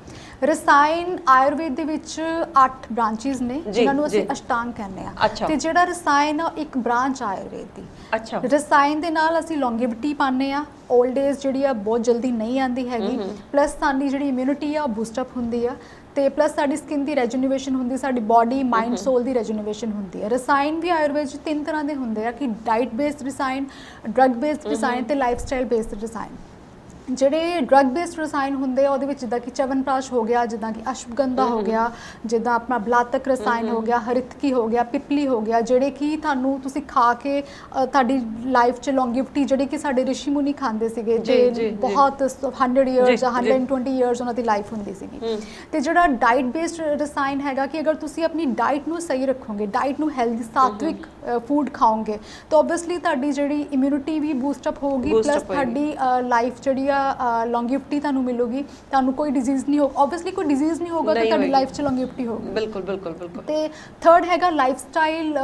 [SPEAKER 2] ਰਸਾਇਣ ਆਯੁਰਵੇਦ ਦੇ ਵਿੱਚ 8 ਬ੍ਰਾਂਚਿਸ ਨੇ ਜਿਨ੍ਹਾਂ ਨੂੰ ਅਸੀਂ ਅਸ਼ਟਾਂਗ ਕਹਿੰਦੇ ਆ। ਤੇ ਜਿਹੜਾ ਰਸਾਇਣ ਆ ਇੱਕ ਬ੍ਰਾਂਚ ਆਯੁਰਵੇਦ ਦੀ।
[SPEAKER 1] ਅੱਛਾ।
[SPEAKER 2] ਰਸਾਇਣ ਦੇ ਨਾਲ ਅਸੀਂ ਲੌਂਗੇਵਿਟੀ ਪਾਉਂਦੇ ਆ, 올ਡ ਏਜ ਜਿਹੜੀ ਆ ਬਹੁਤ ਜਲਦੀ ਨਹੀਂ ਆਉਂਦੀ ਹੈਗੀ, ਪਲੱਸ ਸਾਡੀ ਜਿਹੜੀ ਇਮਿਊਨਿਟੀ ਆ ਉਹ ਬੂਸਟ ਅਪ ਹੁੰਦੀ ਆ, ਤੇ ਪਲੱਸ ਸਾਡੀ ਸਕਿਨ ਦੀ ਰੈਜੂਨੇਸ਼ਨ ਹੁੰਦੀ, ਸਾਡੀ ਬਾਡੀ ਮਾਈਂਡ ਸੋਲ ਦੀ ਰੈਜੂਨੇਸ਼ਨ ਹੁੰਦੀ ਹੈ। ਰਸਾਇਣ ਵੀ ਆਯੁਰਵੇਦ 'ਚ 3 ਤਰ੍ਹਾਂ ਦੇ ਹੁੰਦੇ ਆ ਕਿ ਡਾਈਟ ਬੇਸਡ ਰਸਾਇਣ, ਡਰਗ ਬੇਸਡ ਰਸਾਇਣ ਤੇ ਲਾਈਫ ਸਟਾਈਲ ਬੇਸਡ ਰਸਾਇਣ। ਜਿਹੜੇ ਡਰਗ ਬੇਸਡ ਰਸਾਇਣ ਹੁੰਦੇ ਆ ਉਹਦੇ ਵਿੱਚ ਜਿੱਦਾਂ ਕਿ ਚਵਨਪ੍ਰਾਸ਼ ਹੋ ਗਿਆ, ਜਿੱਦਾਂ ਕਿ ਅਸ਼ਵਗੰਧਾ ਹੋ ਗਿਆ, ਜਿੱਦਾਂ ਆਪਣਾ ਬਲਾਤਕ ਰਸਾਇਣ ਹੋ ਗਿਆ, ਹਰਿਤਕੀ ਹੋ ਗਿਆ, ਪਿਪਲੀ ਹੋ ਗਿਆ, ਜਿਹੜੇ ਕਿ ਤੁਹਾਨੂੰ ਤੁਸੀਂ ਖਾ ਕੇ ਤੁਹਾਡੀ ਲਾਈਫ 'ਚ ਲੌਂਗੇਵਿਟੀ ਜਿਹੜੀ ਕਿ ਸਾਡੇ ਰਿਸ਼ੀ ਮੁਨੀ ਖਾਂਦੇ ਸੀਗੇ, ਜੇ ਬਹੁਤ 100 ਇਅਰਸ ਜਾਂ 120 ਇਅਰਸ ਉਹਨਾਂ ਦੀ ਲਾਈਫ ਹੁੰਦੀ ਸੀਗੀ। ਤੇ ਜਿਹੜਾ ਡਾਈਟ ਬੇਸਡ ਰਸਾਇਣ ਹੈਗਾ ਕਿ ਅਗਰ ਤੁਸੀਂ ਆਪਣੀ ਡਾਈਟ ਨੂੰ ਸਹੀ ਰੱਖੋਗੇ, ਡਾਈਟ ਨੂੰ ਹੈਲਦੀ ਸਾਤਵਿਕ ਫੂਡ ਖਾਓਗੇ ਤਾਂ ਓਬਵੀਅਸਲੀ ਤੁਹਾਡੀ ਜਿਹੜੀ ਇਮਿਊਨਿਟੀ ਵੀ ਬੂਸਟ ਅਪ ਹੋਊਗੀ, ਪਲੱਸ ਤੁਹਾਡੀ ਲਾਈਫ ਜਿਹੜੀ ਲੌਂਗੇਵਿਟੀ ਤੁਹਾਨੂੰ ਮਿਲੂਗੀ, ਤੁਹਾਨੂੰ ਕੋਈ ਡਿਜ਼ੀਜ਼ ਨਹੀਂ ਹੋਊ। ਆਬਵੀਅਸਲੀ ਕੋਈ ਡਿਜ਼ੀਜ਼ ਨਹੀਂ ਹੋਊਗਾ ਤਾਂ ਤੁਹਾਡੀ ਲਾਈਫ 'ਚ ਲੌਂਗੇਵਿਟੀ ਹੋਊਗੀ।
[SPEAKER 1] ਬਿਲਕੁਲ।
[SPEAKER 2] ਤੇ ਥਰਡ ਹੈਗਾ ਲਾਈਫ ਸਟਾਈਲ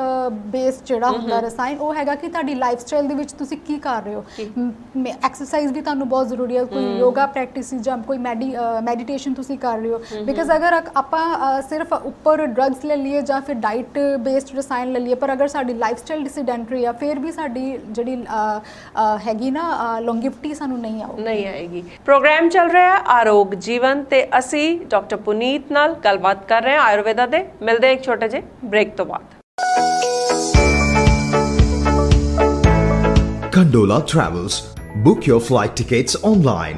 [SPEAKER 2] ਬੇਸਡ ਜਿਹੜਾ ਹੁੰਦਾ ਰਸਾਇਣ, ਉਹ ਹੈਗਾ ਕਿ ਤੁਹਾਡੀ ਲਾਈਫ ਸਟਾਈਲ ਦੇ ਵਿੱਚ ਤੁਸੀਂ ਕੀ ਕਰ ਰਹੇ ਹੋ। ਐਕਸਰਸਾਈਜ਼ ਵੀ ਤੁਹਾਨੂੰ ਬਹੁਤ ਜ਼ਰੂਰੀ ਹੈ, ਕੋਈ ਯੋਗਾ ਪ੍ਰੈਕਟਿਸ ਜਾਂ ਕੋਈ ਮੈਡੀਟੇਸ਼ਨ ਤੁਸੀਂ ਕਰ ਰਹੇ ਹੋ। ਬਿਕਾਜ਼ ਅਗਰ ਆਪਾਂ ਸਿਰਫ ਉੱਪਰ ਡਰੱਗਸ ਲੈ ਲਈਏ ਜਾਂ ਫਿਰ ਡਾਈਟ ਬੇਸਡ ਰਸਾਇਣ ਲੈ ਲਈਏ, ਪਰ ਅਗਰ ਸਾਡੀ ਲਾਈਫ ਸਟਾਈਲ ਡਿਸਡੈਂਟਰੀ ਆ, ਫਿਰ ਵੀ ਸਾਡੀ ਜਿਹੜੀ ਹੈਗੀ ਨਾ ਲੌਂਗੇਵਿਟੀ ਸਾਨੂੰ ਨਹੀਂ
[SPEAKER 1] ਆਏਗੀ। ਪ੍ਰੋਗਰਾਮ ਚੱਲ ਰਿਹਾ ਹੈ ਆਰੋਗ ਜੀਵਨ ਤੇ ਅਸੀਂ ਡਾਕਟਰ ਪੁਨੀਤ ਨਾਲ ਗੱਲਬਾਤ ਕਰ ਰਹੇ ਹਾਂ ਆਯੁਰਵੇਦਾ ਦੇ। ਮਿਲਦੇ ਇੱਕ ਛੋਟੇ ਜਿਹੇ ਬ੍ਰੇਕ ਤੋਂ ਬਾਅਦ।
[SPEAKER 3] Condola Travels. Book your flight tickets online.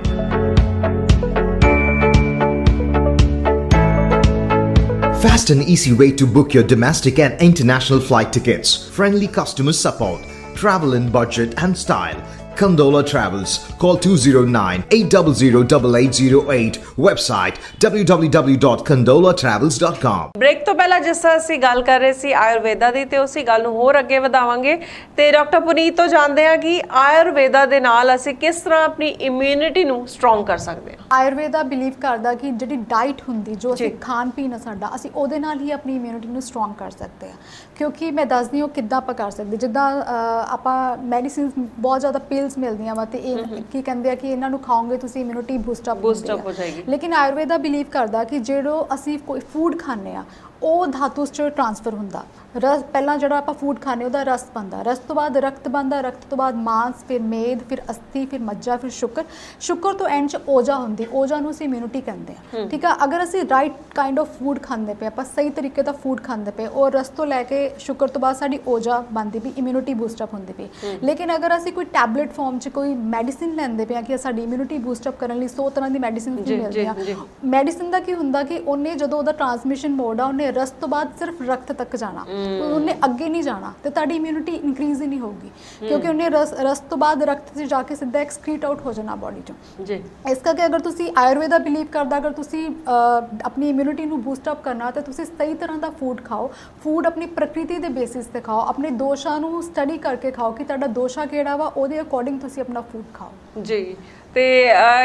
[SPEAKER 3] Fast and easy way to book your domestic and international flight tickets. Friendly customer support. Travel in budget and style. Condola Travels. Call 209-800-8808. Website www.condolatravels.com.
[SPEAKER 1] Break ਤੋਂ ਪਹਿਲਾਂ ਜਿਸ ਤਰ੍ਹਾਂ ਅਸੀਂ ਗੱਲ ਕਰ ਰਹੇ ਸੀ ਆਯੁਰਵੇਦਾ ਦੀ, ਤੇ ਉਸੇ ਗੱਲ ਨੂੰ ਹੋਰ ਅੱਗੇ ਵਧਾਵਾਂਗੇ ਤੇ ਡਾਕਟਰ ਪੁਨੀਤ ਤੋਂ ਜਾਣਦੇ ਹਾਂ ਕਿ ਆਯੁਰਵੇਦਾ ਦੇ ਨਾਲ ਅਸੀਂ ਕਿਸ ਤਰ੍ਹਾਂ ਆਪਣੀ ਇਮਿਊਨਿਟੀ ਨੂੰ ਸਟਰੋਂਗ ਕਰ ਸਕਦੇ ਹਾਂ।
[SPEAKER 2] ਆਯੁਰਵੇਦਾ ਬਿਲੀਵ ਕਰਦਾ ਕਿ ਜਿਹੜੀ ਡਾਈਟ ਹੁੰਦੀ, ਜੋ ਅਸੀਂ ਖਾਣ ਪੀਣ ਆ ਸਾਡਾ, ਅਸੀਂ ਉਹਦੇ ਨਾਲ ਹੀ ਆਪਣੀ ਇਮਿਊਨਿਟੀ ਨੂੰ ਸਟਰੋਂਗ ਕਰ ਸਕਦੇ ਹਾਂ। ਕਿਉਂਕਿ ਮੈਂ ਦੱਸਦੀ ਹਾਂ ਕਿੱਦਾਂ ਆਪਾਂ ਕਰ ਸਕਦੇ। ਜਿੱਦਾਂ ਆਪਾਂ ਮੈਡੀਸਿਨਸ ਬਹੁਤ ਜ਼ਿਆਦਾ ਪਿਲਸ ਮਿਲਦੀਆਂ ਵਾ ਤੇ ਇਹ ਕੀ ਕਹਿੰਦੇ ਆ ਕਿ ਇਹਨਾਂ ਨੂੰ ਖਾਓਗੇ ਤੁਸੀਂ ਇਮਿਊਨਿਟੀ ਬੂਸਟ ਅਪ ਹੋ ਜਾਏਗੀ। ਲੇਕਿਨ ਆਯੁਰਵੇਦਾ ਬਿਲੀਵ ਕਰਦਾ ਕਿ ਜਿਹੜੋ ਅਸੀਂ ਕੋਈ ਫੂਡ ਖਾਂਦੇ ਆ ਉਹ ਧਾਤੂ 'ਚ ਟ੍ਰਾਂਸਫਰ ਹੁੰਦਾ। ਰਸ ਪਹਿਲਾਂ ਜਿਹੜਾ ਆਪਾਂ ਫੂਡ ਖਾਣੇ ਉਹਦਾ ਰਸ ਬਣਦਾ, ਰਸ ਤੋਂ ਬਾਅਦ ਰਕਤ ਬਣਦਾ, ਰਕਤ ਤੋਂ ਬਾਅਦ ਮਾਂਸ, ਫਿਰ ਮੇਦ, ਫਿਰ ਅਸਥੀ, ਫਿਰ ਮੱਜਾ, ਫਿਰ ਸ਼ੁਕਰ ਤੋਂ ਐਂਡ 'ਚ ਓਜਾ ਹੁੰਦੀ, ਓਜਾ ਨੂੰ ਅਸੀਂ ਇਮਿਊਨਿਟੀ ਕਹਿੰਦੇ ਆ। ਠੀਕ ਆ, ਅਗਰ ਅਸੀਂ ਰਾਈਟ ਕਾਈਂਡ ਆਫ ਫੂਡ ਖਾਂਦੇ ਪਏ, ਆਪਾਂ ਸਹੀ ਤਰੀਕੇ ਦਾ ਫੂਡ ਖਾਂਦੇ ਪਏ, ਉਹ ਰਸ ਤੋਂ ਲੈ ਕੇ ਸ਼ੁਕਰ ਤੋਂ ਬਾਅਦ ਸਾਡੀ ਓਜਾ ਬਣਦੀ ਪਈ, ਇਮਿਊਨਿਟੀ ਬੂਸਟਅਪ ਹੁੰਦੀ ਪਈ। ਲੇਕਿਨ ਅਗਰ ਅਸੀਂ ਕੋਈ ਟੈਬਲੇਟ ਫਾਰਮ 'ਚ ਕੋਈ ਮੈਡੀਸਿਨ ਲੈਂਦੇ ਪਏ ਆ ਕਿ ਸਾਡੀ ਇਮਿਊਨਿਟੀ ਬੂਸਟਅਪ ਕਰਨ ਲਈ 100 ਤਰ੍ਹਾਂ ਦੀ ਮੈਡੀਸਿਨ ਮਿਲਦੀਆਂ, ਮੈਡੀਸਿਨ ਦਾ ਕੀ ਹੁੰਦਾ ਕਿ ਉਹਨੇ ਜਦੋਂ ਉਹਦਾ ਟ੍ਰਾਂਸਮਿਸ਼ਨ ਮੋਡ ਆ, ਉਹਨੇ ਰਸ ਤੋਂ ਬਾਅਦ ਸਿਰਫ ਰਕਤ ਤੱਕ ਜਾਣਾ, ਉਹਨੇ ਅੱਗੇ ਨਹੀਂ ਜਾਣਾ, ਤੇ ਤੁਹਾਡੀ ਇਮਿਊਨਿਟੀ ਇਨਕਰੀਜ਼ ਹੀ ਨਹੀਂ ਹੋਊਗੀ, ਕਿਉਂਕਿ ਉਹਨੇ ਰਸ ਤੋਂ ਬਾਅਦ ਰਕਤ 'ਚ ਜਾ ਕੇ ਸਿੱਧਾ ਐਕਸਕ੍ਰੀਟ ਆਊਟ ਹੋ ਜਾਣਾ ਬੋਡੀ 'ਚੋਂ ਜੀ। ਇਸ ਕਰਕੇ ਅਗਰ ਤੁਸੀਂ ਆਯੁਰਵੇਦਾ ਬਿਲੀਵ ਕਰਦਾ, ਅਗਰ ਤੁਸੀਂ ਆਪਣੀ ਇਮਿਊਨਿਟੀ ਨੂੰ ਬੂਸਟ ਅਪ ਕਰਨਾ, ਤਾਂ ਤੁਸੀਂ ਸਹੀ ਤਰ੍ਹਾਂ ਦਾ ਫੂਡ ਖਾਓ, ਫੂਡ ਆਪਣੀ ਪ੍ਰਕਿਰਤੀ ਦੇ ਬੇਸਿਸ ਤੇ ਖਾਓ, ਆਪਣੇ ਦੋਸ਼ਾਂ ਨੂੰ ਸਟੱਡੀ ਕਰਕੇ ਖਾਓ ਕਿ ਤੁਹਾਡਾ ਦੋਸ਼ਾ ਕਿਹੜਾ ਵਾ, ਉਹਦੇ ਅਕੋਰਡਿੰਗ ਤੁਸੀਂ ਆਪਣਾ ਫੂਡ ਖਾਓ
[SPEAKER 1] ਜੀ। ਤੇ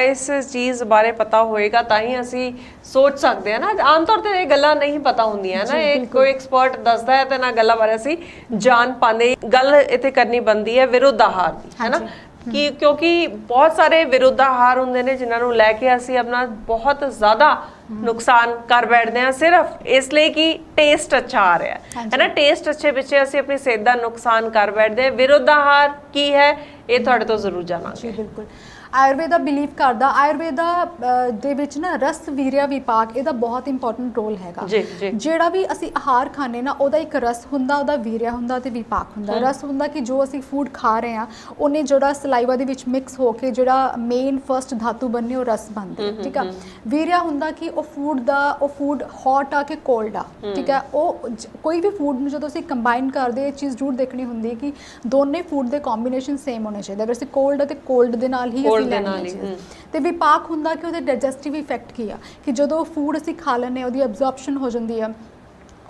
[SPEAKER 1] ਇਸ ਚੀਜ਼ ਬਾਰੇ ਪਤਾ ਹੋਏਗਾ ਤਾਂ ਹੀ ਅਸੀਂ ਸੋਚ ਸਕਦੇ ਹਾਂ ਨਾ, ਆਮ ਤੌਰ ਤੇ ਇਹ ਗੱਲਾਂ ਨਹੀਂ ਪਤਾ ਹੁੰਦੀਆਂ ਨਾ, ਇਹ ਕੋਈ ਐਕਸਪਰਟ ਦੱਸਦਾ ਹੈ ਤੇ ਨਾ ਗੱਲਾਂ ਬਾਰੇ ਅਸੀਂ ਜਾਣ ਪਾਉਂਦੇ। ਗੱਲ ਇੱਥੇ ਕਰਨੀ ਬਣਦੀ ਹੈ ਵਿਰੁੱਧ ਆਹਾਰ ਦੀ, ਹੈ ਨਾ, ਕਿ ਕਿਉਂਕਿ ਬਹੁਤ ਸਾਰੇ ਵਿਰੁੱਧ ਆਹਾਰ ਹੁੰਦੇ ਨੇ ਜਿਨ੍ਹਾਂ ਨੂੰ ਲੈ ਕੇ ਅਸੀਂ ਆਪਣਾ ਬਹੁਤ ਜ਼ਿਆਦਾ ਨੁਕਸਾਨ ਕਰ ਬੈਠਦੇ ਹਾਂ, ਸਿਰਫ ਇਸ ਲਈ ਕਿ ਟੇਸਟ ਅੱਛਾ ਆ ਰਿਹਾ ਹੈ ਨਾ, ਟੇਸਟ ਅੱਛੇ ਪਿੱਛੇ ਅਸੀਂ ਆਪਣੀ ਸਿਹਤ ਦਾ ਨੁਕਸਾਨ ਕਰ ਬੈਠਦੇ ਹਾਂ। ਵਿਰੁੱਧ ਆਹਾਰ ਕੀ ਹੈ ਇਹ ਤੁਹਾਡੇ ਤੋਂ ਜ਼ਰੂਰ ਜਾਣਾਂਗੇ।
[SPEAKER 2] ਜੀ ਬਿਲਕੁਲ, ਆਯੁਰਵੇਦਾ ਬਿਲੀਵ ਕਰਦਾ, ਆਯੁਰਵੇਦਾ ਦੇ ਵਿੱਚ ਨਾ ਰਸ ਵੀਰਿਆ ਵਿਪਾਕ ਇਹਦਾ ਬਹੁਤ ਇੰਪੋਰਟੈਂਟ ਰੋਲ ਹੈਗਾ। ਜਿਹੜਾ ਵੀ ਅਸੀਂ ਆਹਾਰ ਖਾਣੇ ਨਾ, ਉਹਦਾ ਇੱਕ ਰਸ ਹੁੰਦਾ, ਉਹਦਾ ਵੀਰਿਆ ਹੁੰਦਾ ਤੇ ਵਿਪਾਕ ਹੁੰਦਾ। ਰਸ ਹੁੰਦਾ ਕਿ ਜੋ ਅਸੀਂ ਫੂਡ ਖਾ ਰਹੇ ਹਾਂ ਉਹਨੇ ਜਿਹੜਾ ਸਲਾਈਵਾ ਦੇ ਵਿੱਚ ਮਿਕਸ ਹੋ ਕੇ ਜਿਹੜਾ ਮੇਨ ਫਰਸਟ ਧਾਤੂ ਬਣਨੇ ਉਹ ਰਸ ਬਣਦੇ, ਠੀਕ ਆ। ਵੀਰਿਆ ਹੁੰਦਾ ਕਿ ਉਹ ਫੂਡ ਹੌਟ ਆ ਕਿ ਕੋਲਡ ਆ, ਠੀਕ ਹੈ। ਉਹ ਕੋਈ ਵੀ ਫੂਡ ਨੂੰ ਜਦੋਂ ਅਸੀਂ ਕੰਬਾਈਨ ਕਰਦੇ, ਇਹ ਚੀਜ਼ ਜ਼ਰੂਰ ਦੇਖਣੀ ਹੁੰਦੀ ਹੈ ਕਿ ਦੋਨੇ ਫੂਡ ਦੇ ਕੰਬੀਨੇਸ਼ਨ ਸੇਮ ਹੋਣੇ ਚਾਹੀਦੇ। ਅਗਰ ਅਸੀਂ ਕੋਲਡ ਅਤੇ ਕੋਲਡ ਦੇ ਨਾਲ ਹੀ ਤੇ ਵਿਪਾਕ ਹੁੰਦਾ ਕਿ ਉਹਦੇ ਡਾਈਜੈਸਟਿਵ ਇਫੈਕਟ ਕੀ ਆ, ਕਿ ਜਦੋਂ ਫੂਡ ਅਸੀਂ ਖਾ ਲੈਂਦੇ ਉਹਦੀ ਐਬਜ਼ੌਰਪਸ਼ਨ ਹੋ ਜਾਂਦੀ ਆ,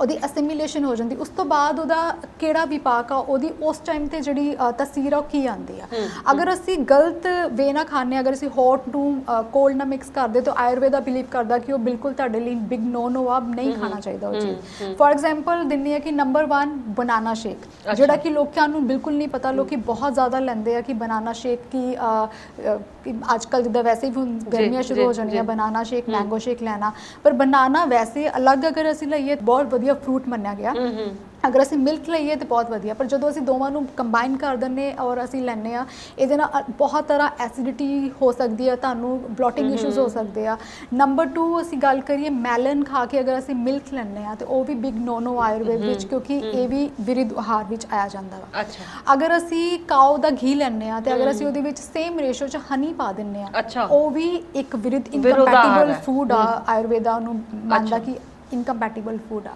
[SPEAKER 2] ਉਹਦੀ ਅਸਿਮੀਲੇਸ਼ਨ ਹੋ ਜਾਂਦੀ, ਉਸ ਤੋਂ ਬਾਅਦ ਉਹਦਾ ਕਿਹੜਾ ਵਿਪਾਕ ਆ, ਉਹਦੀ ਉਸ ਟਾਈਮ ਤੇ ਜਿਹੜੀ ਤਸੀਰ ਆ ਉਹ ਕੀ ਆਉਂਦੀ ਆ। ਅਗਰ ਅਸੀਂ ਗਲਤ ਵੇ ਨਾਲ ਖਾਂਦੇ, ਅਗਰ ਅਸੀਂ ਹੌਟ ਨੂੰ ਕੋਲਡ ਨਾਲ ਮਿਕਸ ਕਰਦੇ, ਤਾਂ ਆਯੁਰਵੇਦਾ ਬਿਲੀਵ ਕਰਦਾ ਕਿ ਉਹ ਬਿਲਕੁਲ ਤੁਹਾਡੇ ਲਈ ਬਿਗ ਨੋ ਆ, ਨਹੀਂ ਖਾਣਾ ਚਾਹੀਦਾ ਉਹ ਚੀਜ਼। ਫੋਰ ਐਗਜ਼ਾਮਪਲ ਦਿੰਦੀ ਹੈ ਕਿ ਨੰਬਰ 1 ਬਨਾਨਾ ਸ਼ੇਕ, ਜਿਹੜਾ ਕਿ ਲੋਕਾਂ ਨੂੰ ਬਿਲਕੁਲ ਨਹੀਂ ਪਤਾ, ਲੋਕੀ ਬਹੁਤ ਜ਼ਿਆਦਾ ਲੈਂਦੇ ਆ ਕਿ ਬਨਾਨਾ ਸ਼ੇਕ ਕੀ ਅੱਜ ਕੱਲ੍ਹ ਜਿੱਦਾਂ ਵੈਸੇ ਹੀ ਹੁਣ ਗਰਮੀਆਂ ਸ਼ੁਰੂ ਹੋ ਜਾਣੀਆਂ, ਬਨਾਨਾ ਸ਼ੇਕ, ਮੈਂਗੋ ਸ਼ੇਕ ਲੈਣਾ, ਪਰ ਬਨਾਨਾ ਵੈਸੇ ਅਲੱਗ ਅਗਰ ਅਸੀਂ ਲਈਏ ਬਹੁਤ ਵਧੀਆ ਫਰੂਟ ਮੰਨਿਆ ਗਿਆ। ਅਗਰ ਅਸੀਂ ਮਿਲਕ ਲਈਏ ਤਾਂ ਬਹੁਤ ਵਧੀਆ, ਪਰ ਜਦੋਂ ਅਸੀਂ ਦੋਵਾਂ ਨੂੰ ਕੰਬਾਈਨ ਕਰ ਦਿੰਦੇ ਔਰ ਅਸੀਂ ਲੈਂਦੇ ਆ, ਇਹਦੇ ਨਾਲ ਬਹੁਤ ਤਰ੍ਹਾਂ ਐਸਿਡਿਟੀ ਹੋ ਸਕਦੀ ਹੈ, ਤੁਹਾਨੂੰ ਬਲੋਟਿੰਗ ਇਸ਼ੂਜ਼ ਹੋ ਸਕਦੇ ਆ। ਨੰਬਰ 2 ਅਸੀਂ ਗੱਲ ਕਰੀਏ ਮੈਲਨ ਖਾ ਕੇ ਅਗਰ ਅਸੀਂ ਮਿਲਕ ਲੈਂਦੇ ਆ, ਤੇ ਉਹ ਵੀ ਬਿਗ ਨੋ ਆਯੁਰਵੇਦ ਵਿੱਚ, ਕਿਉਂਕਿ ਇਹ ਵੀ ਵਿਰੁੱਧ ਆਹਾਰ ਵਿੱਚ ਆਇਆ ਜਾਂਦਾ ਵਾ। ਅਗਰ ਅਸੀਂ ਕਾਓ ਦਾ ਘੀ ਲੈਂਦੇ ਆ, ਤੇ ਅਗਰ ਅਸੀਂ ਉਹਦੇ ਵਿੱਚ ਸੇਮ ਰੇਸ਼ੋ 'ਚ ਹਨੀ ਪਾ ਦਿੰਦੇ ਆ, ਉਹ ਵੀ ਇੱਕ ਵਿਰੁੱਧ ਇਨਕੰਪੈਟੀਬਲ ਫੂਡ ਆ। ਆਯੁਰਵੇਦਾ ਨੂੰ ਮੰਨਦਾ ਕਿ ਇਨਕੰਪੈਟੀਬਲ ਫੂਡ ਆ।